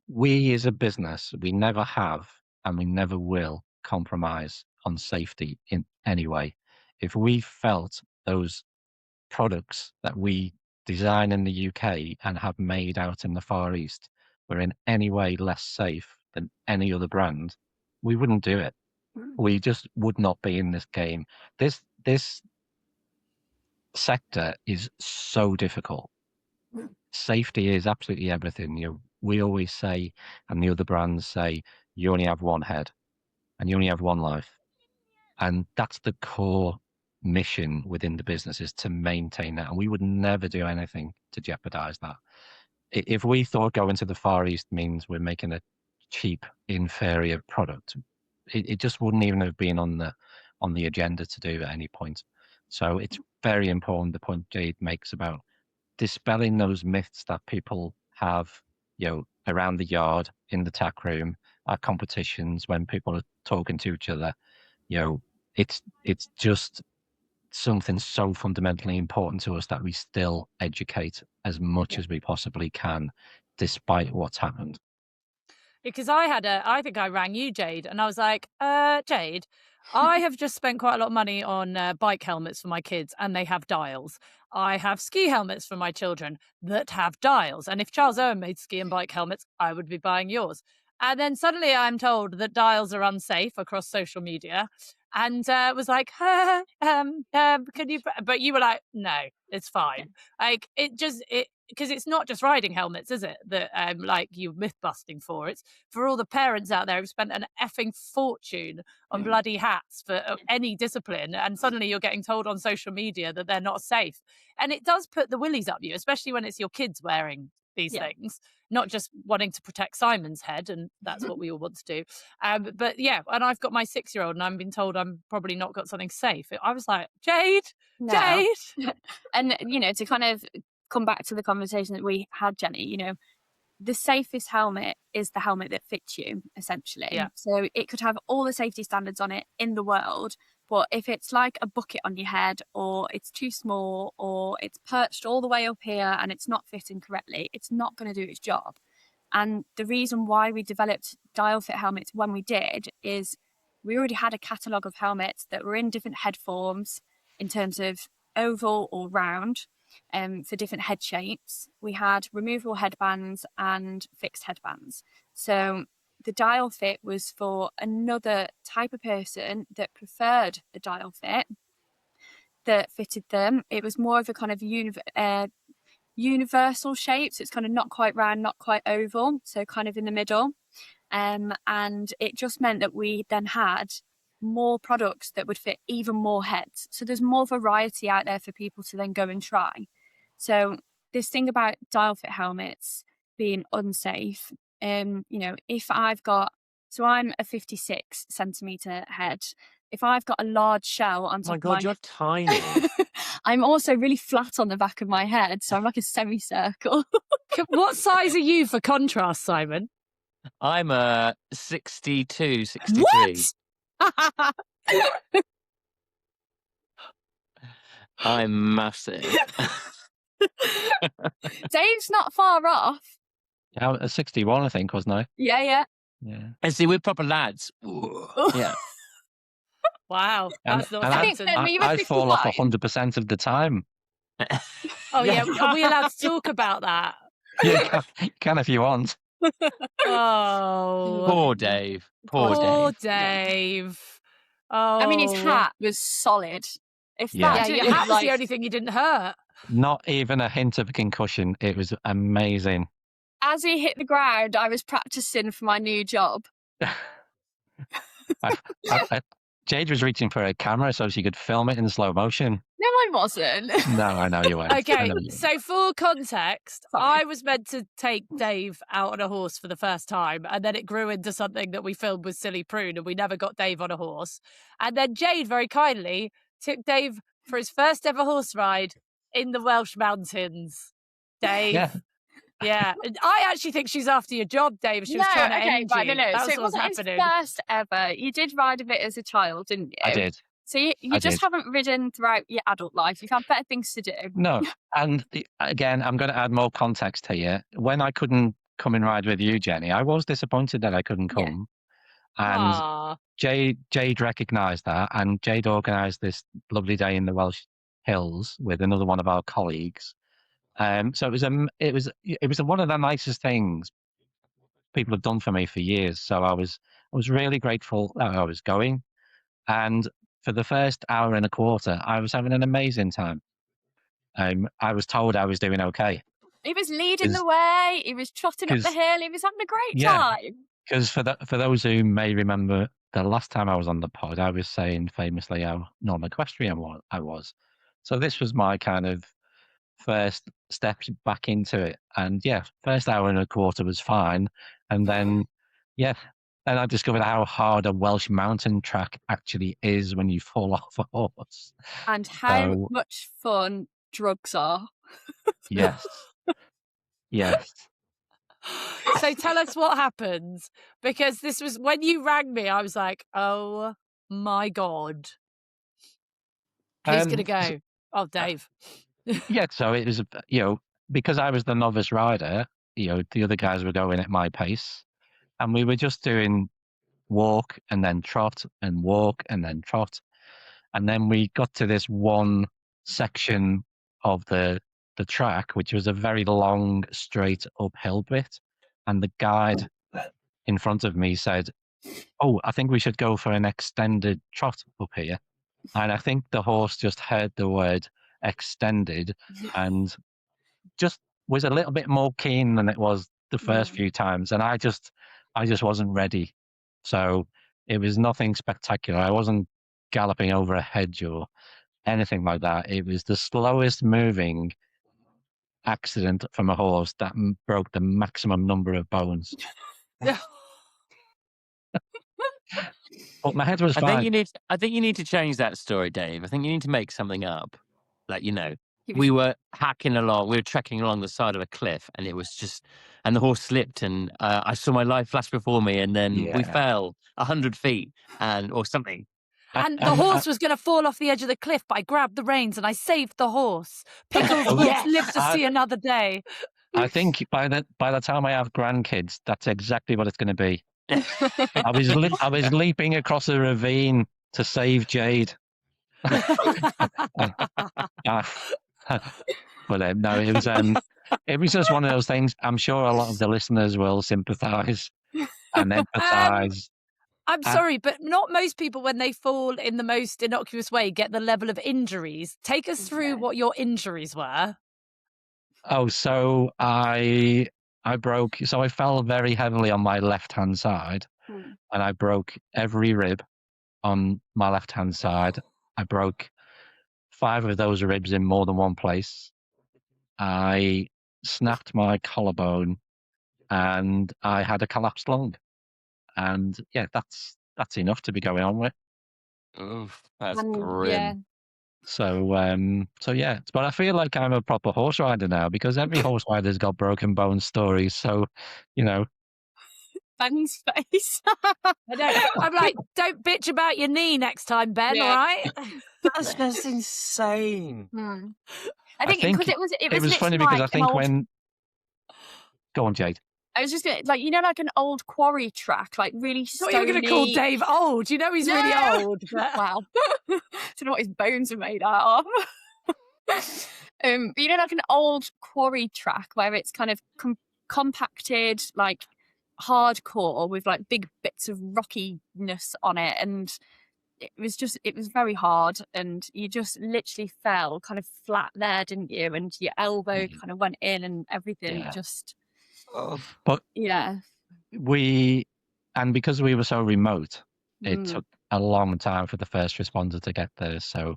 we as a business, we never have and we never will compromise on safety in any way. If we felt those products that we design in the UK and have made out in the Far East were in any way less safe than any other brand, we wouldn't do it. We just would not be in this game. This sector is so difficult. Safety is absolutely everything. We always say, and the other brands say, you only have one head and you only have one life. And that's the core mission within the business, is to maintain that. And we would never do anything to jeopardize that. If we thought going to the Far East means we're making a cheap, inferior product, it just wouldn't even have been on the agenda to do at any point. So it's very important, the point Jade makes about dispelling those myths that people have, around the yard, in the tack room, at competitions, when people are talking to each other. It's just something so fundamentally important to us that we still educate as much as we possibly can, despite what's happened. Because I think I rang you, Jade, and I was like, Jade, I have just spent quite a lot of money on bike helmets for my kids, and they have dials. I have ski helmets for my children that have dials. And if Charles Owen made ski and bike helmets, I would be buying yours. And then suddenly I'm told that dials are unsafe across social media. And was like, can you? But you were like, no, it's fine. Like because it's not just riding helmets, is it? That like you're myth busting for. It's for all the parents out there who've spent an effing fortune on bloody hats for any discipline, and suddenly you're getting told on social media that they're not safe. And it does put the willies up you, especially when it's your kids wearing these things, not just wanting to protect Simon's head, and that's what we all want to do. But yeah, and I've got my 6-year-old, and I'm being told I'm probably not got something safe. I was like, Jade. And to kind of come back to the conversation that we had, Jenny, the safest helmet is the helmet that fits you, essentially. Yeah. So it could have all the safety standards on it in the world, but if it's like a bucket on your head, or it's too small, or it's perched all the way up here and it's not fitting correctly, it's not going to do its job. And the reason why we developed dial fit helmets when we did is we already had a catalogue of helmets that were in different head forms in terms of oval or round, for different head shapes. We had removable headbands and fixed headbands. So the dial fit was for another type of person that preferred a dial fit that fitted them. It was more of a kind of universal shape, so it's kind of not quite round, not quite oval, so kind of in the middle. And it just meant that we then had more products that would fit even more heads. So there's more variety out there for people to then go and try. So this thing about dial fit helmets being unsafe, if I'm a 56 centimetre head. If I've got a large shell on top of my... you're tiny. I'm also really flat on the back of my head, so I'm like a semicircle. What size are you for contrast, Simon? I'm a 62, 63. What? I'm massive. Dave's not far off. Yeah, a 61, I think, wasn't I? Yeah. And see, we're proper lads. Yeah. Wow, that's not something. I fall off 100% of the time. Oh yeah, are we allowed to talk about that? Yeah, you can if you want. Oh, poor Dave. Poor Dave. Oh, I mean, his hat was solid. If your that hat was the only thing you didn't hurt. Not even a hint of a concussion. It was amazing. As he hit the ground, I was practicing for my new job. Jade was reaching for a camera so she could film it in slow motion. No, I wasn't. No, I know you weren't. Okay, so for context, I was meant to take Dave out on a horse for the first time, and then it grew into something that we filmed with Silly Prune, and we never got Dave on a horse. And then Jade very kindly took Dave for his first ever horse ride in the Welsh mountains. Dave. Yeah. Yeah, and I actually think she's after your job, Dave. She was trying to end you. No. That So was it what was wasn't happening. his first ever. You did ride a bit as a child, didn't you? I did. So you I just did. haven't ridden throughout your adult life. You've had better things to do. No, and again, I'm going to add more context here. When I couldn't come and ride with you, Jenny, I was disappointed that I couldn't come. And Aww. Jade recognised that, and Jade organised this lovely day in the Welsh Hills with another one of our colleagues. So it was one of the nicest things people have done for me for years. So I was really grateful that I was going, and for the first hour and a quarter, I was having an amazing time. I was told I was doing okay. He was leading the way. He was trotting up the hill. He was having a great time. Because for those who may remember, the last time I was on the pod, I was saying famously how non-equestrian I was. So this was my kind of first steps back into it. And yeah, first hour and a quarter was fine. And then, then I discovered how hard a Welsh mountain track actually is when you fall off a horse. And how much fun drugs are. Yes. Yes. So tell us what happens, because this was when you rang me, I was like, oh my God. Who's going to go? Oh, Dave. Yeah, so it was, because I was the novice rider, the other guys were going at my pace, and we were just doing walk and then trot and walk and then trot. And then we got to this one section of the track, which was a very long, straight uphill bit. And the guide in front of me said, "Oh, I think we should go for an extended trot up here." And I think the horse just heard the word extended and just was a little bit more keen than it was the first few times. And I just wasn't ready. So it was nothing spectacular. I wasn't galloping over a hedge or anything like that. It was the slowest moving accident from a horse that broke the maximum number of bones. But my head was fine. I think you need to change that story, Dave. I think you need to make something up. Like, we were hacking along, we were trekking along the side of a cliff, and it was just, and the horse slipped, and I saw my life flash before me, and then we fell 100 feet or something. And the horse was going to fall off the edge of the cliff, but I grabbed the reins and I saved the horse. Pickles lived to see another day. I think by the time I have grandkids, that's exactly what it's going to be. I was leaping across a ravine to save Jade. But no, it was just one of those things. I'm sure a lot of the listeners will sympathise and empathise. I'm sorry, but not most people, when they fall in the most innocuous way, get the level of injuries. Take us through what your injuries were. Oh, so I broke. So I fell very heavily on my left-hand side, and I broke every rib on my left-hand side. I broke 5 of those ribs in more than one place. I snapped my collarbone, and I had a collapsed lung. And yeah, that's enough to be going on with. Oof, that's grim. Yeah. So yeah, but I feel like I'm a proper horse rider now because every horse rider's got broken bone stories. So, Ben's face. I know. I'm like, don't bitch about your knee next time, Ben. Yeah. All right. That's insane. I think because it was funny like because I think when. Go on, Jade. I was just gonna, like an old quarry track, like really stony. I thought you were going to call Dave old. You know he's really old. But... Wow. Don't know what his bones are made out of. But like an old quarry track where it's kind of compacted, like hardcore with like big bits of rockiness on it, and it was very hard, and you just literally fell kind of flat there, didn't you? And your elbow kind of went in and everything just. But yeah, because we were so remote, it took a long time for the first responder to get there. So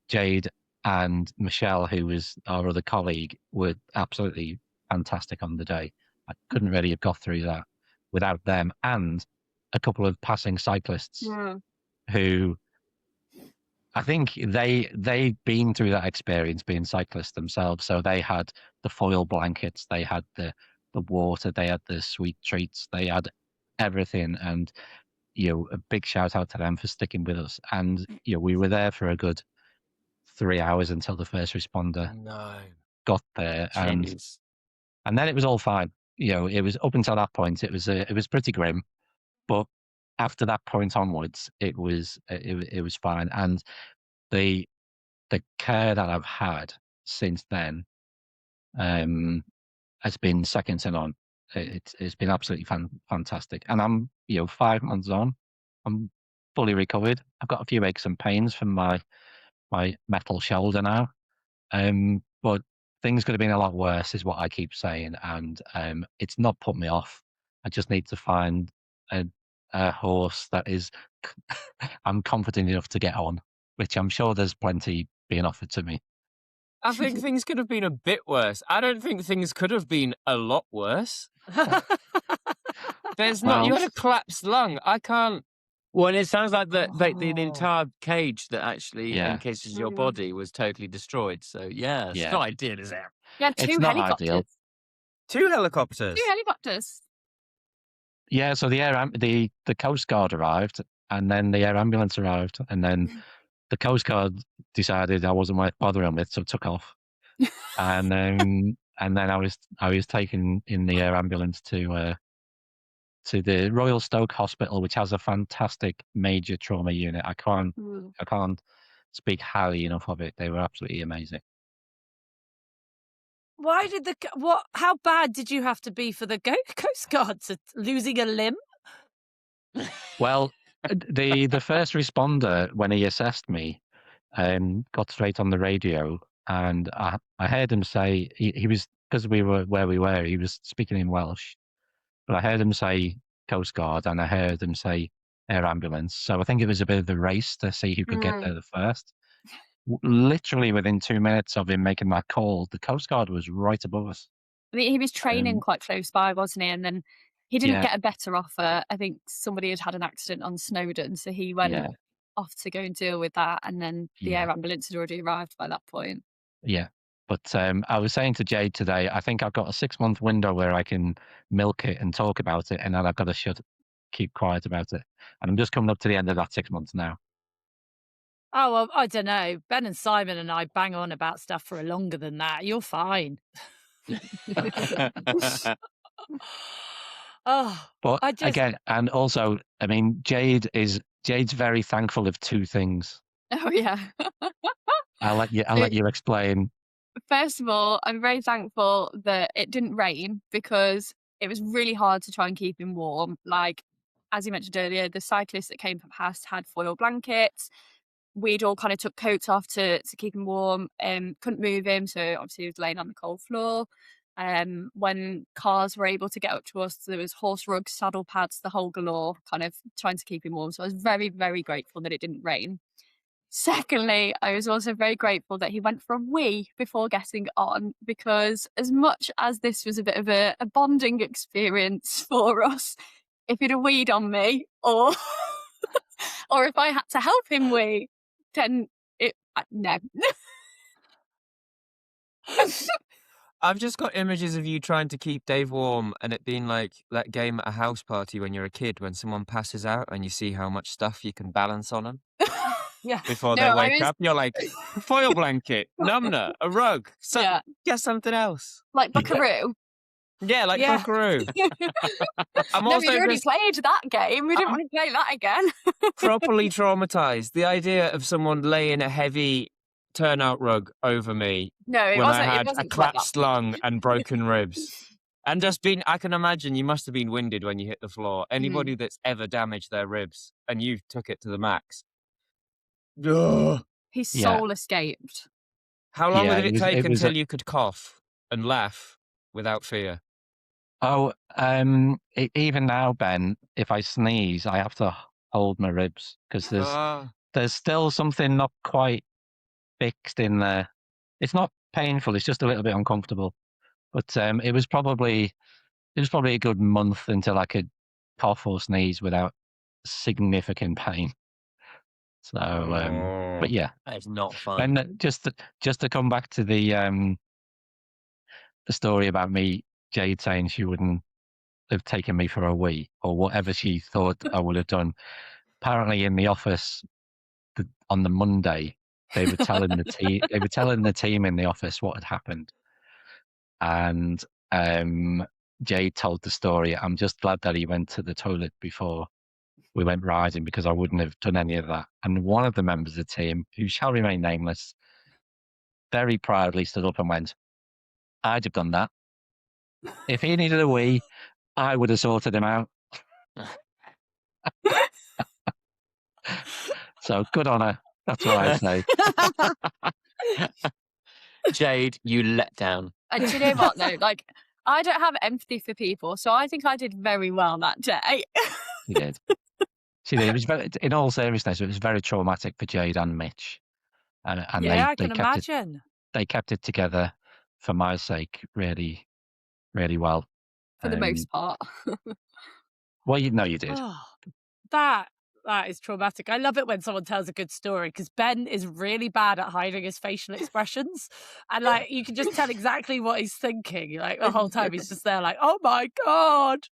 Jade and Michelle, who was our other colleague, were absolutely fantastic on the day. I couldn't really have got through that without them, and a couple of passing cyclists who I think they'd been through that experience being cyclists themselves, so they had the foil blankets, they had the water, they had the sweet treats, they had everything, and a big shout out to them for sticking with us. And we were there for a good 3 hours until the first responder got there, and then it was all fine. It was up until that point, it was pretty grim, but after that point onwards, it was fine. And the care that I've had since then has been second to none. It's been absolutely fantastic. And I'm 5 months on. I'm fully recovered. I've got a few aches and pains from my metal shoulder now. But things could have been a lot worse, is what I keep saying. And it's not put me off. I just need to find a horse that is I'm confident enough to get on, which I'm sure there's plenty being offered to me. I think things could have been a bit worse. I don't think things could have been a lot worse. There's not. You had a collapsed lung. I can't. Well, and it sounds like the entire cage that actually encases your body was totally destroyed. So it's not ideal, is it? Yeah, two helicopters. Ideal. 2 helicopters. 2 helicopters. Yeah, so the Coast Guard arrived, and then the air ambulance arrived, and then the Coast Guard decided I wasn't worth bothering with, so took off. And then I was taken in the air ambulance to the Royal Stoke Hospital, which has a fantastic major trauma unit. I can't speak highly enough of it. They were absolutely amazing. Why did how bad did you have to be for the Coast Guard to losing a limb? Well, the first responder, when he assessed me, got straight on the radio, and I heard him say he was, because we were where we were, he was speaking in Welsh, but I heard him say Coast Guard and I heard him say air ambulance. So I think it was a bit of a race to see who could get there the first. Literally within 2 minutes of him making that call, the Coast Guard was right above us. I mean, he was training quite close by, wasn't he? And then he didn't get a better offer. I think somebody had an accident on Snowdon, so he went off to go and deal with that. And then the air ambulance had already arrived by that point. Yeah. But I was saying to Jade today, I think I've got a 6-month window where I can milk it and talk about it, and then I've got to keep quiet about it. And I'm just coming up to the end of that 6 months now. Oh, well, I don't know. Ben and Simon and I bang on about stuff for longer than that. You're fine. But again, and also, I mean, Jade's very thankful of 2 things. Oh yeah. I'll let you explain. First of all, I'm very thankful that it didn't rain, because it was really hard to try and keep him warm. Like, as you mentioned earlier, the cyclists that came past had foil blankets. We'd all kind of took coats off to keep him warm. Couldn't move him, so obviously he was laying on the cold floor. When cars were able to get up to us, there was horse rugs, saddle pads, the whole galore, kind of trying to keep him warm. So I was very, very grateful that it didn't rain. Secondly, I was also very grateful that he went for a wee before getting on, because as much as this was a bit of a bonding experience for us, if he'd have weed on me, or or if I had to help him wee, then no. I've just got images of you trying to keep Dave warm, and it being like that game at a house party when you're a kid, when someone passes out and you see how much stuff you can balance on them. Yeah. Before they wake up, you're like, a foil blanket, number, a rug, get something else. Like Buckaroo. Yeah, like Buckaroo. I'm no, also we'd already played that game. We didn't want to play that again. properly traumatized. The idea of someone laying a heavy turnout rug over me when I had a collapsed lung and broken ribs. And I can imagine you must have been winded when you hit the floor. Anybody that's ever damaged their ribs, and you took it to the max. His soul escaped. How long did it take until you could cough and laugh without fear? Oh, even now, Ben, if I sneeze, I have to hold my ribs, because there's still something not quite fixed in there. It's not painful; it's just a little bit uncomfortable. But it was probably a good month until I could cough or sneeze without significant pain. So, but yeah, that is not fun. and just to come back to the story about me, Jade saying she wouldn't have taken me for a wee or whatever she thought I would have done. Apparently, in the office on the Monday, they were telling the team in the office what had happened, and Jade told the story. I'm just glad that he went to the toilet before we went riding, because I wouldn't have done any of that. And one of the members of the team, who shall remain nameless, very proudly stood up and went, "I'd have done that. If he needed a wee, I would have sorted him out." So good on her. That's what I say. Jade, you let down. And do you know what though? Like, I don't have empathy for people, so I think I did very well that day. She did. She did. It was very, in all seriousness, it was very traumatic for Jade and Mitch. And yeah, I they can kept imagine. They kept it together for my sake, really, really well. For the most part. Well, you did. Oh, that is traumatic. I love it when someone tells a good story, because Ben is really bad at hiding his facial expressions, and like you can just tell exactly what he's thinking. Like the whole time he's just there, like, "Oh my god,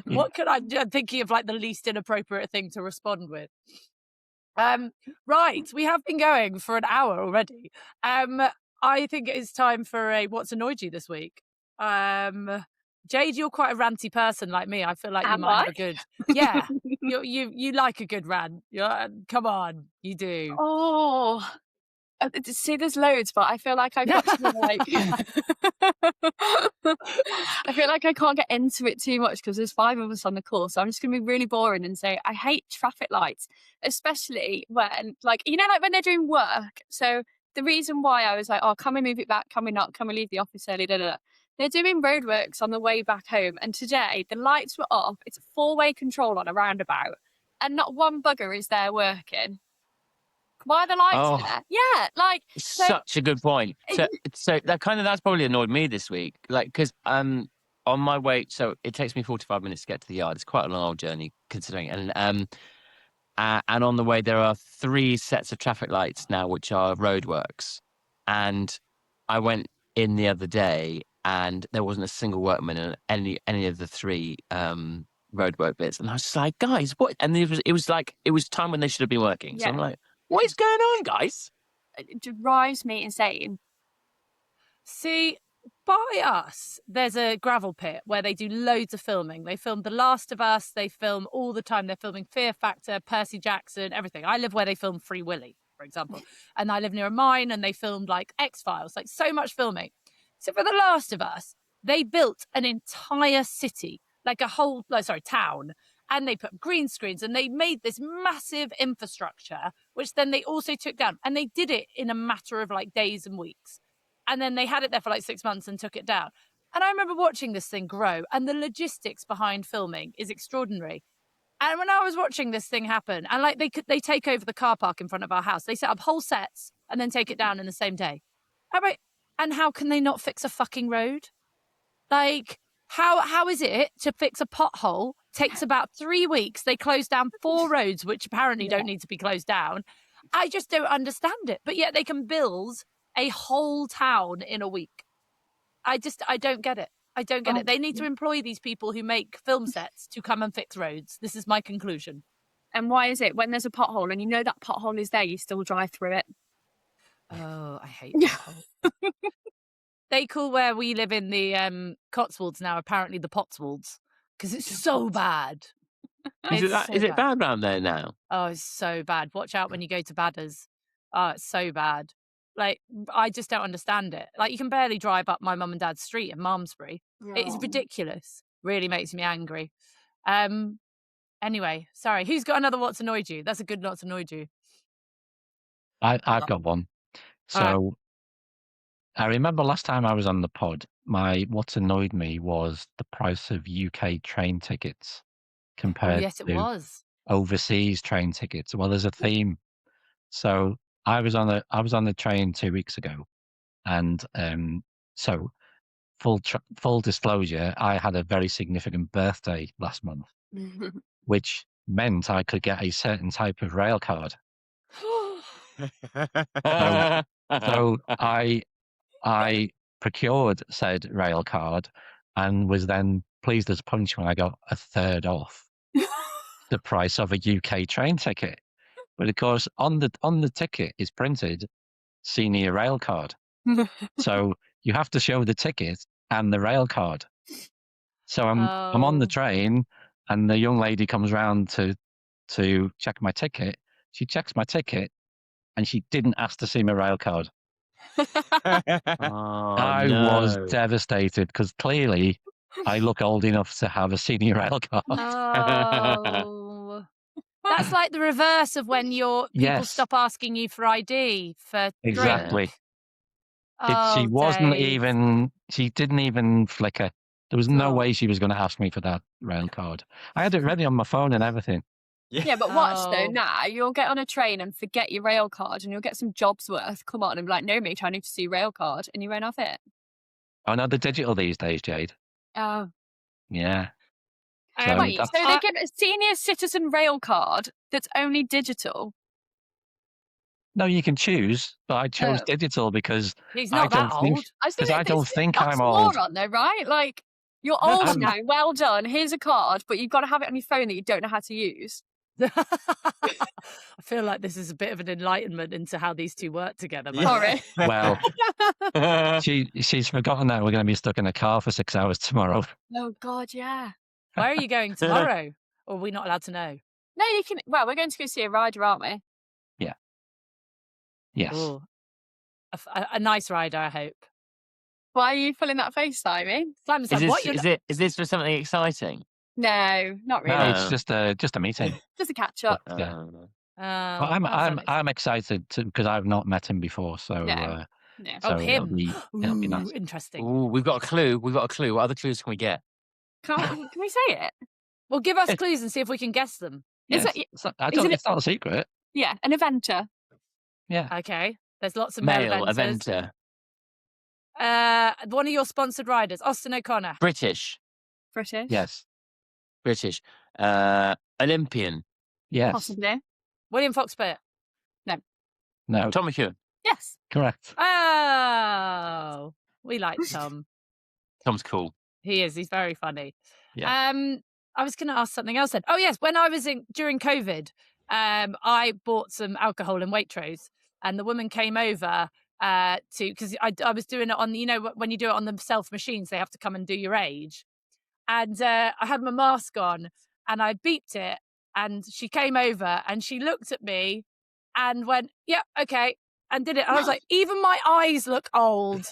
what can I do?" I'm thinking of like the least inappropriate thing to respond with. Right, we have been going for an hour already. I think it is time for a what's annoyed you this week. Jade, you're quite a ranty person like me. I feel like you might have a good, yeah. You like a good rant. Come on, you do. Oh, see, there's loads, but I feel like I've got to like. I feel like I can't get into it too much because there's 5 of us on the call, so I'm just gonna be really boring and say I hate traffic lights, especially when, like, you know, like when they're doing work. So the reason why I was like, oh, can we move it back? Can we not? Can we leave the office early? Da, da, da. They're doing roadworks on the way back home, and today the lights were off. It's a 4-way control on a roundabout, and not one bugger is there working. Why are the lights there? Yeah, like such a good point. So that's probably annoyed me this week. Like, because on my way, so it takes me 45 minutes to get to the yard. It's quite a long old journey considering. And on the way there are 3 sets of traffic lights now, which are roadworks. And I went in the other day, and there wasn't a single workman in any of the 3 roadwork bits. And I was just like, guys, what? And it was time when they should have been working. Yeah. So I'm like, what is going on, guys? It drives me insane. See, by us, there's a gravel pit where they do loads of filming. They filmed The Last of Us. They film all the time. They're filming Fear Factor, Percy Jackson, everything. I live where they filmed Free Willy, for example. And I live near a mine, and they filmed like X-Files, like so much filming. So for The Last of Us, they built an entire city, like a whole, town. And they put green screens, and they made this massive infrastructure, which then they also took down. And they did it in a matter of like days and weeks. And then they had it there for like 6 months and took it down. And I remember watching this thing grow, and the logistics behind filming is extraordinary. And when I was watching this thing happen, and like they take over the car park in front of our house, they set up whole sets and then take it down in the same day. And how can they not fix a fucking road? Like, how is it to fix a pothole takes about 3 weeks? They close down 4 roads, which apparently don't need to be closed down. I just don't understand it. But yet they can build a whole town in a week. I don't get it. I don't get it. They need to employ these people who make film sets to come and fix roads. This is my conclusion. And why is it when there's a pothole and you know that pothole is there, you still drive through it? Oh, I hate potholes. They call where we live in the Cotswolds now apparently the Potswolds, because it's so bad. Is it bad around there now? Oh, it's so bad. Watch out when you go to Badders. Oh, it's so bad. Like, I just don't understand it. Like, you can barely drive up my mum and dad's street in Malmesbury. It's ridiculous. Really makes me angry. Anyway, sorry. Who's got another what's annoyed you? That's a good what's annoyed you. I've got one. So I remember last time I was on the pod, what's annoyed me was the price of UK train tickets compared to overseas train tickets. Well, there's a theme. So I was on the train 2 weeks ago, and so full disclosure, I had a very significant birthday last month, which meant I could get a certain type of rail card. So I procured said rail card and was then pleased as punch when I got a third off the price of a UK train ticket. But of course, on the ticket is printed senior rail card. So you have to show the ticket and the rail card. So I'm on the train, and the young lady comes round to check my ticket. She checks my ticket, and she didn't ask to see my rail card. I was devastated because clearly I look old enough to have a senior rail card. Oh, that's like the reverse of when people Yes. stop asking you for ID for Exactly. drink. Oh, She wasn't Dave. even. She didn't even flicker. There was no Oh. way she was going to ask me for that rail card. I had it ready on my phone and everything. Yeah, but watch though, Oh. now you'll get on a train and forget your rail card and you'll get some jobs worth come on and be like, no mate, I need to see your rail card, and you won't have it. Oh no, they're digital these days, Jade. Oh. Yeah. Wait, that's- so they give a senior citizen rail card that's only digital? No, you can choose, but I chose Oh. digital because He's I not don't that think- old. because I don't think that's I'm old. moron though, right? Like, you're old now, well done, here's a card, but you've got to have it on your phone that you don't know how to use. I feel like this is a bit of an enlightenment into how these two work together. Sorry. Well, she's forgotten that we're going to be stuck in a car for 6 hours tomorrow. Oh God, yeah. Where are you going tomorrow? Or are we not allowed to know? No, you can. Well, we're going to go see a rider, aren't we? Yes. Ooh. A nice rider, I hope. Why are you pulling that face, Simon? Simon's Is like, what? is this for something exciting? No, not really. No, it's just a meeting. Just a catch up. Yeah. Oh, But I'm excited because I've not met him before, so No. so him. it'll be nice. Interesting. Ooh, we've got a clue. What other clues can we get? Can we say it? Well, give us clues and see if we can guess them. Is Yes. it? It's not a secret. Yeah, an eventer. Yeah. Okay. There's lots of male Male eventers. eventer. One of your sponsored riders, Austin O'Connor. British. British. Yes. British. Olympian. Yes. Possibly. William Foxbert. No. Tom McEwen. Yes. Correct. Oh, we like Tom. Tom's cool. He is. He's very funny. Yeah. I was going to ask something else then. Oh yes, when I was during COVID, I bought some alcohol in Waitrose, and the woman came over because I was doing it on, when you do it on the self machines, they have to come and do your age, and I had my mask on and I beeped it, and she came over and she looked at me and went, "Yeah, okay," and did it. And I was like, even my eyes look old.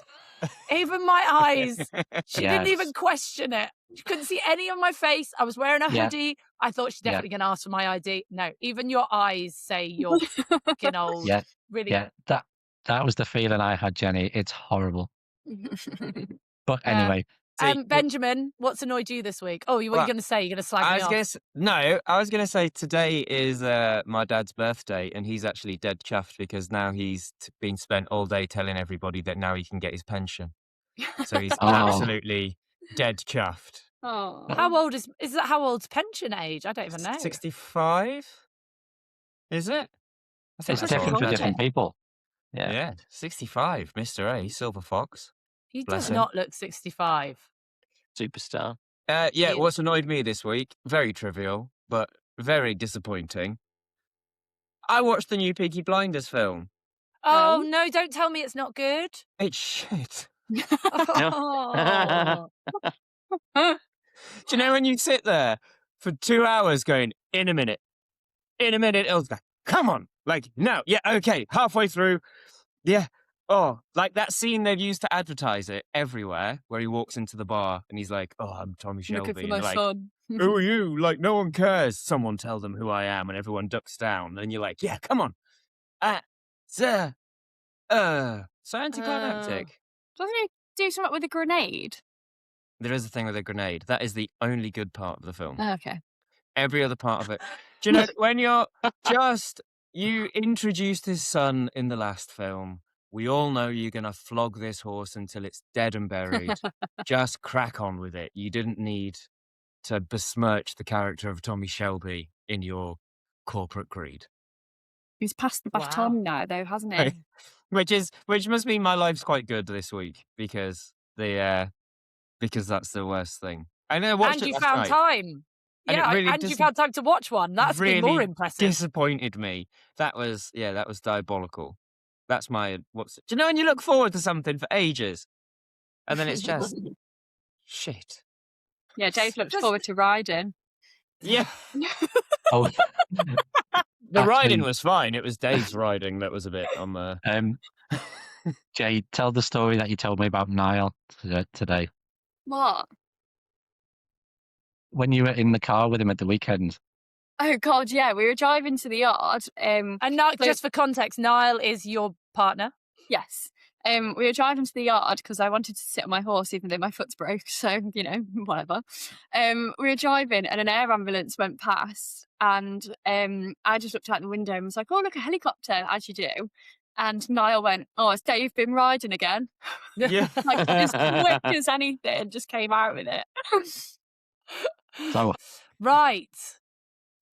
Even my eyes. She didn't even question it. She couldn't see any of my face. I was wearing a hoodie. I thought she's definitely going to ask for my ID. No, even your eyes say you're fucking old. Yeah. Really. Yeah. That was the feeling I had, Jenny. It's horrible. But anyway. Benjamin, what's annoyed you this week? Oh, what are you going to say? You're going to slag me off? I was going to say today is my dad's birthday, and he's actually dead chuffed because now he's been spent all day telling everybody that now he can get his pension. So he's absolutely dead chuffed. Oh. How old is that? How old's pension age? I don't even know. 65? Is it? It's different for different people. Yeah. 65, Mr. A, Silver Fox. He Bless does him. not look 65. Superstar. What's annoyed me this week, very trivial, but very disappointing. I watched the new Peaky Blinders film. Oh, no, don't tell me it's not good. It's shit. Oh. Do you know when you sit there for 2 hours going, in a minute, it'll go, come on, like, no, yeah, okay, halfway through, yeah. Oh, like that scene they've used to advertise it everywhere, where he walks into the bar and he's like, "Oh, I'm Tommy Shelby." Looking for my like, son. "Who are you?" Like, no one cares. Someone tell them who I am, and everyone ducks down. And you're like, "Yeah, come on." So anticlimactic. Doesn't he do something with a grenade? There is a thing with a grenade. That is the only good part of the film. Oh, okay. Every other part of it. Do you know when you introduced his son in the last film? We all know you're going to flog this horse until it's dead and buried. Just crack on with it. You didn't need to besmirch the character of Tommy Shelby in your corporate greed. He's passed the Wow. baton now, though, hasn't he? Which must mean my life's quite good this week because that's the worst thing. I know. I watched And it you last found night, time. and Yeah, it really and you found time to watch one. That's been more really impressive. disappointed me. That was diabolical. That's my do you know when you look forward to something for ages, and then it's just shit. Yeah, Dave looks forward to riding. Yeah, Oh, the riding actually, was fine. It was Dave's riding that was a bit on the. Jay, tell the story that you told me about Niall today. What? When you were in the car with him at the weekend. Oh, God, yeah. We were driving to the yard. And now, just for context, Niall is your partner. Yes. We were driving to the yard because I wanted to sit on my horse even though my foot's broke, so, whatever. We were driving and an air ambulance went past and I just looked out the window and was like, oh, look, a helicopter, as you do. And Niall went, oh, has Dave been riding again? Yeah. Like, as quick as anything, just came out with it. So, Right.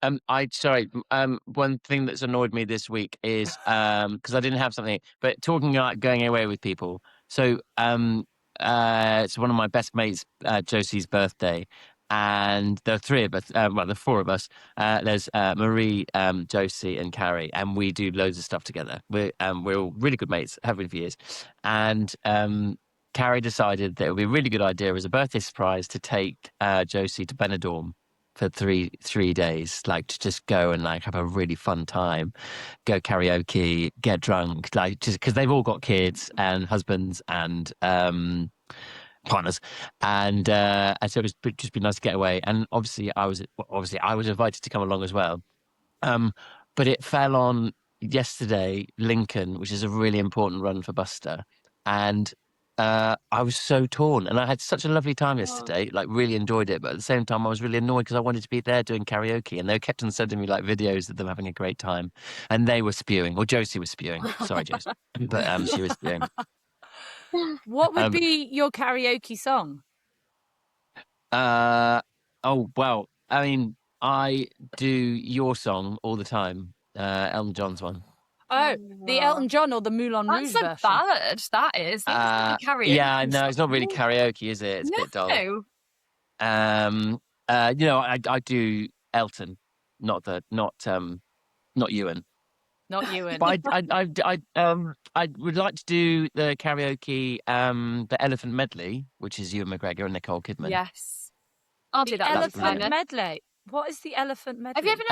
One thing that's annoyed me this week is because I didn't have something, but talking about going away with people. So it's one of my best mates, Josie's birthday, and there are three of us. Well, there are four of us. There's Marie, Josie, and Carrie, and we do loads of stuff together. We're all really good mates, have been for years, and Carrie decided that it would be a really good idea as a birthday surprise to take Josie to Benidorm for three days, like to just go and like have a really fun time, go karaoke, get drunk, like just because they've all got kids and husbands and partners, and so it would just be nice to get away. And obviously I was invited to come along as well, but it fell on yesterday, Lincoln, which is a really important run for Buster, and I was so torn, and I had such a lovely time yesterday, like really enjoyed it, but at the same time I was really annoyed because I wanted to be there doing karaoke, and they kept on sending me like videos of them having a great time, and they were spewing, or Josie was spewing. Sorry, Josie, but she was spewing. What would be your karaoke song? Oh well, I mean, I do your song all the time, Elton John's one. Oh, the Elton John or the Moulin Rouge That's a version? ballad, that is. That's karaoke. Yeah, no, it's not really karaoke, is it? It's a bit dull. I do Elton, not Ewan. Not Ewan. But I would like to do the karaoke, the Elephant Medley, which is Ewan McGregor and Nicole Kidman. Yes. I'll do that. Elephant Medley. What is the Elephant Medley? Have you ever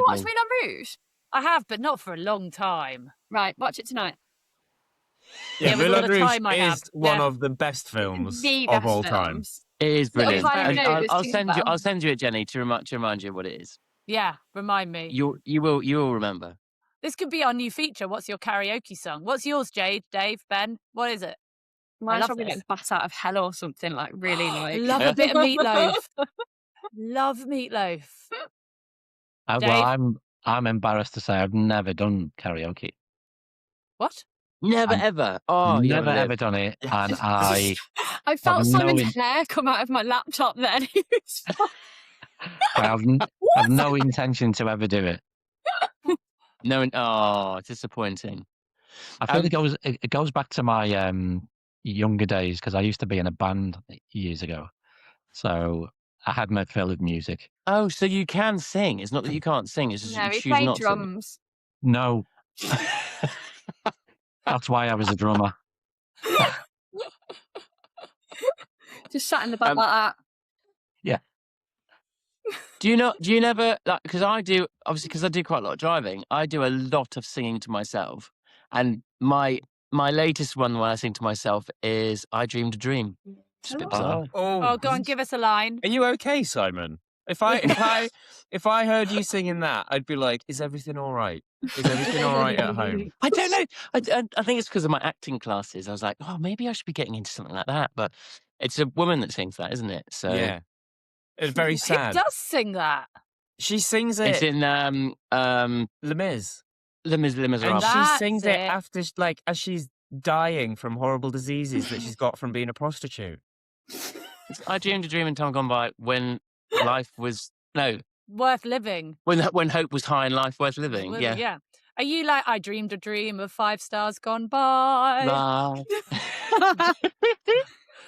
watched Moulin Rouge? I have, but not for a long time. Right, watch it tonight. Yeah, with all Moulin the Rouge time I have. is one Yeah. of the best films The of best all time. films. It is brilliant. If I know I'll this send too you. well. I'll send you it, Jenny, to remind you what it is. Yeah, remind me. You will remember. This could be our new feature. What's your karaoke song? What's yours, Jade, Dave, Ben? What is it? Mine's love probably this. like Bat Out of Hell or something, like really like. Love a bit of meatloaf. Love meatloaf. Dave? Well, I'm embarrassed to say I've never done karaoke. What? Never I'm- ever. Oh, you never haven't ever lived. done it, and I I felt I've Simon's hair come out of my laptop then. have no intention to ever do it. No, oh, disappointing. I feel it goes back to my younger days because I used to be in a band years ago, so I had my fill of music. Oh, so you can sing. It's not that you can't sing. It's just No, you he choose played not drums. No, that's why I was a drummer. Just sat in the back like that. Yeah. Do you never like? Because I do, obviously, because I do quite a lot of driving. I do a lot of singing to myself, and my latest one when I sing to myself is "I Dreamed a Dream." It's a bit bizarre. Oh, go on, give us a line. Are you okay, Simon? If I heard you singing that, I'd be like, "Is everything all right? Is everything all right at home?" I don't know. I think it's because of my acting classes. I was like, oh, maybe I should be getting into something like that. But it's a woman that sings that, isn't it? So Yeah, it's very Who sad. does sing that? She sings it's it. in Les Mis. Les And Miserables. she That's sings it it. after, like, as she's dying from horrible diseases that she's got from being a prostitute. I dreamed a dream in time gone by when life was Worth living. when hope was high and life worth living. Well, Yeah. yeah. Are you like, I dreamed a dream of 5 stars gone by? Nah.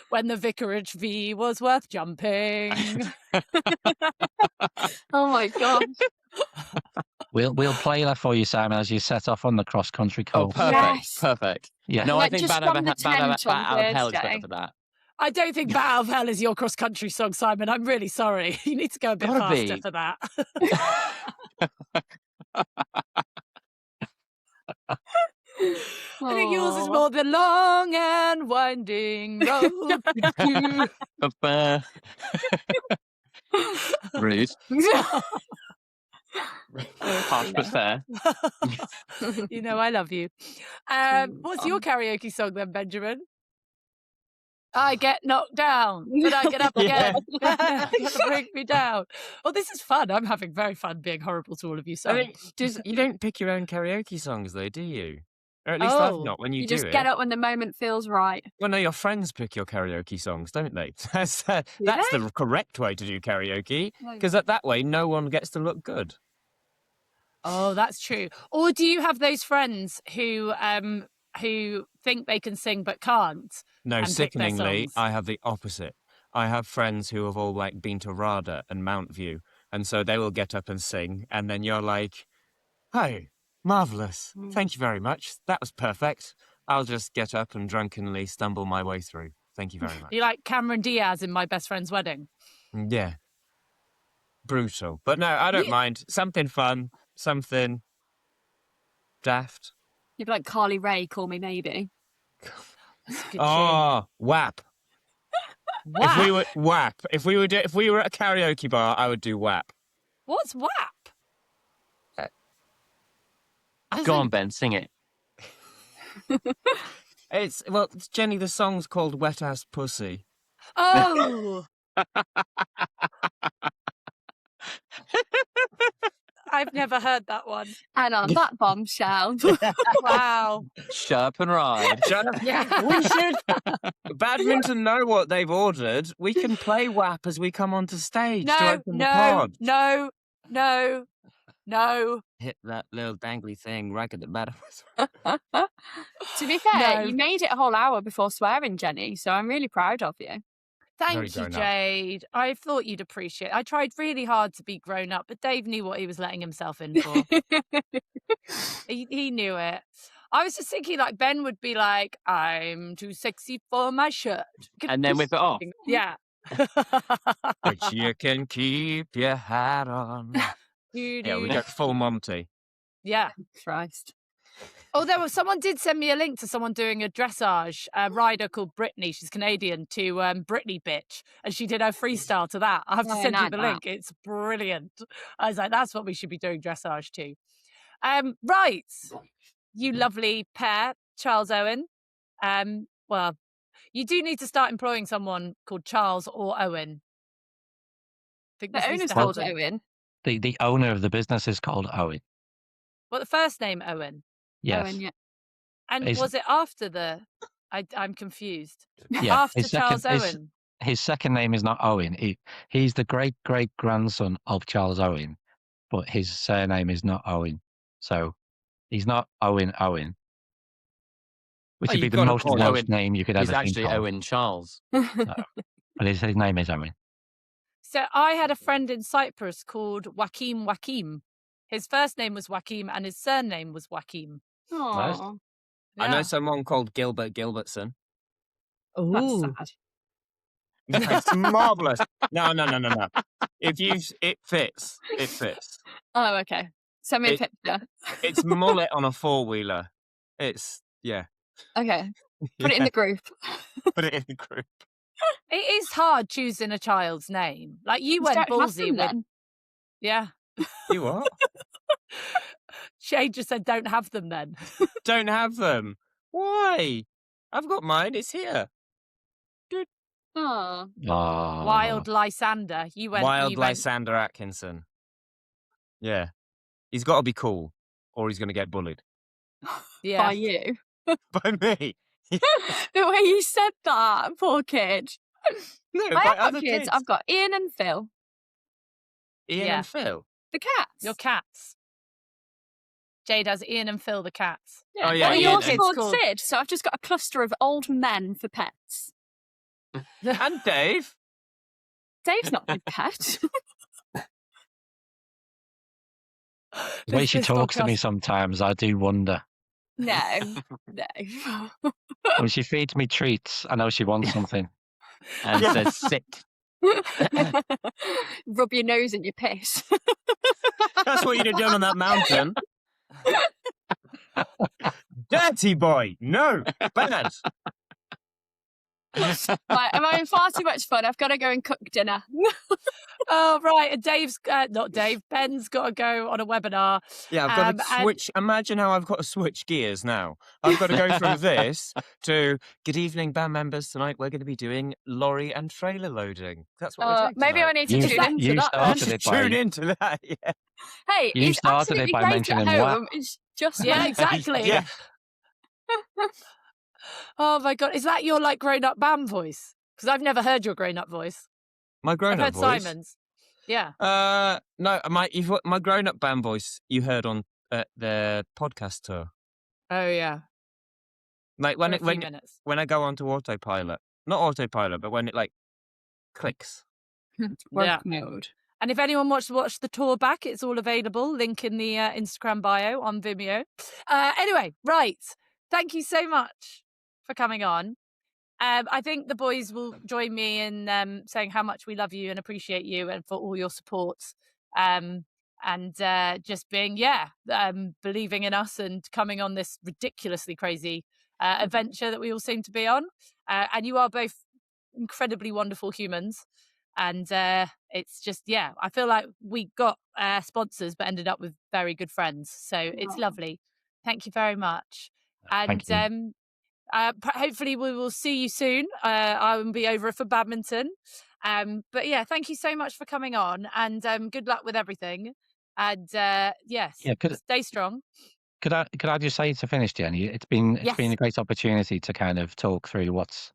When the vicarage fee was worth jumping. Oh my god. We'll play that for you, Simon, as you set off on the cross country Oh, course. perfect. Yes. Perfect. Yeah. No, I Like, think just Bat Out from the of tent on Hell is better Thursday. for that. I don't think Bat Out of Hell is your cross country song, Simon. I'm really sorry. You need to go a bit Gotta faster be. for that. I think yours is Aw. more the long and winding road. Rude. Harsh but fair. You know I love you. What's your karaoke song then, Benjamin? I get knocked down, but I get up again. Gonna bring me down. Oh, this is fun. I'm having very fun being horrible to all of you. I So, mean, you don't pick your own karaoke songs, though, do you? Or at least I've Oh. not when you You do just it. get up when the moment feels right. Well, no, your friends pick your karaoke songs, don't they? That's Do the correct way to do karaoke, No. because that way no one gets to look good. oh, that's true. Or do you have those friends who think they can sing but can't? No, And pick their sickeningly, songs. I have the opposite. I have friends who have all like been to RADA and Mount View, and so they will get up and sing, and then you're like, "Hey, marvelous! Thank you very much. That was perfect. I'll just get up and drunkenly stumble my way through. Thank you very much." You like Cameron Diaz in My Best Friend's Wedding? Yeah, brutal, but no, I don't mind. Something fun, something daft. You'd be like Carly Rae, Call Me Maybe. That's a good tune. Oh, WAP. WAP. If we were at a karaoke bar, I would do WAP. What's WAP? Go on, Ben, sing it. It's Jenny. The song's called "Wet Ass Pussy." Oh. I've never heard that one. And on that bombshell. Wow. Sharp and ride. Shut up. Yeah. We should. Badminton know what they've ordered. We can play WAP as we come onto stage to No, open the pod. no. Hit that little dangly thing right at the bottom. To be fair, No. you made it a whole hour before swearing, Jenny, so I'm really proud of you. Very Thank you, grown up. Jade. I thought you'd appreciate it. I tried really hard to be grown up, but Dave knew what he was letting himself in for. He knew it. I was just thinking, like, Ben would be like, I'm too sexy for my shirt. And then whip it off. Yeah. But you can keep your hat on. Yeah, we got full Monty. Yeah. Christ. Oh, someone did send me a link to someone doing a dressage rider called Brittany. She's Canadian, to Britney Bitch, and she did her freestyle to that. I have to Oh, send you like the that. link. It's brilliant. I was like, that's what we should be doing dressage to. Right, you lovely pair, Charles Owen. Well, you do need to start employing someone called Charles or Owen. I think this The needs owner's to called happen. Owen. The owner of the business is called Owen. Well, the first name Owen. Yes. Owen, yeah. And Is- was it after the? I'm confused. Yeah. After Charles Owen. His second name is not Owen. He's the great grandson of Charles Owen, but his surname is not Owen. So he's not Owen, which Oh, would be you've the got to most call Welsh Owen. name you could He's ever actually think of. Owen Charles. But his name is Owen. So I had a friend in Cyprus called Joaquim. His first name was Joaquim and his surname was Joaquim. Aw, I know someone called Gilbert Gilbertson. that's Ooh. sad. It's marvelous. No. It fits. Oh, okay. Send me a It- picture. It's mullet on a 4-wheeler. Yeah. Okay. Put it in the group. Put it in the group. It is hard choosing a child's name. Like you Just went don't have ballsy them with. then. Yeah. You what? Shade just said don't have them then. Don't have them. Why? I've got mine. It's here. Oh. Oh. Wild Lysander. You went Wild you went- Lysander Atkinson. Yeah. He's got to be cool or he's going to get bullied. Yeah. By you. By me. The way you said that, poor kid. No, I by have got other kids. I've got Ian and Phil, Ian Yeah. and Phil. the cats. Your cats. Jade has Ian and Phil the cats. Yeah. Oh, yeah, Well, Ian yours and- called It's called- Sid, so I've just got a cluster of old men for pets. And Dave. Dave's not my pet. The way she This talks to me podcast- sometimes, I do wonder. No. When she feeds me treats, I know she wants something. And says sit. Rub your nose in your piss. That's what you'd have done on that mountain. Dirty boy. No. Bad. Right, I'm having far too much fun. I've got to go and cook dinner. Oh, right. And Dave's, not Dave, Ben's got to go on a webinar. Yeah, I've got And- to switch. Imagine how I've got to switch gears now. I've got to go from this to good evening, band members. Tonight we're going to be doing lorry and trailer loading. That's what we're doing. Maybe tonight. I need to You- tune into you that then. started it by Tune into that. Yeah. Hey, You he's started it absolutely by great mentioning at WAP. home. It's just Yeah, like- exactly. Yeah. Oh, my God. Is that your, like, grown-up band voice? Because I've never heard your grown-up voice. My I've grown-up heard voice. Simon's. Yeah. No, my grown-up band voice you heard on the podcast tour. Oh, yeah. Like For a few when minutes. I go onto autopilot, not autopilot, but when it like clicks. work Yeah. mode. And if anyone wants to watch the tour back, it's all available. Link in the Instagram bio on Vimeo. Anyway, right. Thank you so much for coming on. I think the boys will join me in saying how much we love you and appreciate you and for all your support. And just being, believing in us and coming on this ridiculously crazy adventure that we all seem to be on. And you are both incredibly wonderful humans. And it's just, I feel like we got sponsors but ended up with very good friends. So it's lovely. Thank you very much. And Thank you. hopefully we will see you soon. I will be over for badminton. But yeah, thank you so much for coming on and good luck with everything. And yes, stay strong. Could I just say to finish, Jenny? It's been a great opportunity to kind of talk through what's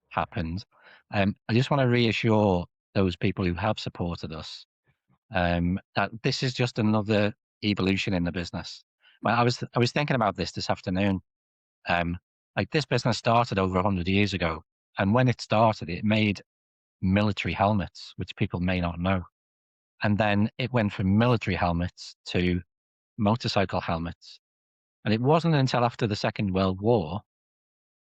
happened. I just want to reassure those people who have supported us that this is just another evolution in the business. Well, I was thinking about this afternoon. Like this business started over 100 years ago, and when it started, it made military helmets, which people may not know, and then it went from military helmets to motorcycle helmets. And it wasn't until after the Second World War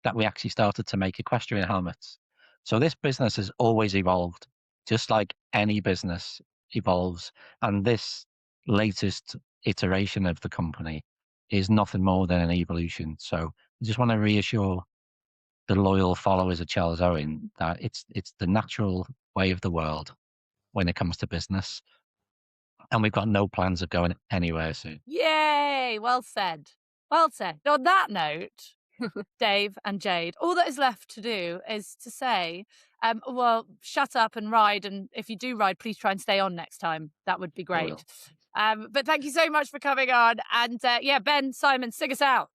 that we actually started to make equestrian helmets. So this business has always evolved, just like any business evolves. And this latest iteration of the company is nothing more than an evolution. So I just want to reassure the loyal followers of Charles Owen that it's the natural way of the world when it comes to business. And we've got no plans of going anywhere soon. Yay! Well said. Well said. On that note, Dave and Jade, all that is left to do is to say, well, shut up and ride. And if you do ride, please try and stay on next time. That would be great. But thank you so much for coming on. And Ben, Simon, sing us out.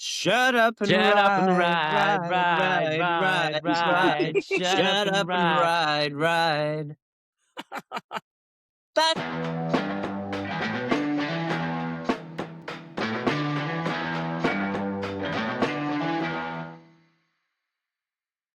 Shut up and Shut ride, up and ride, ride, ride. Shut up and ride. Bye.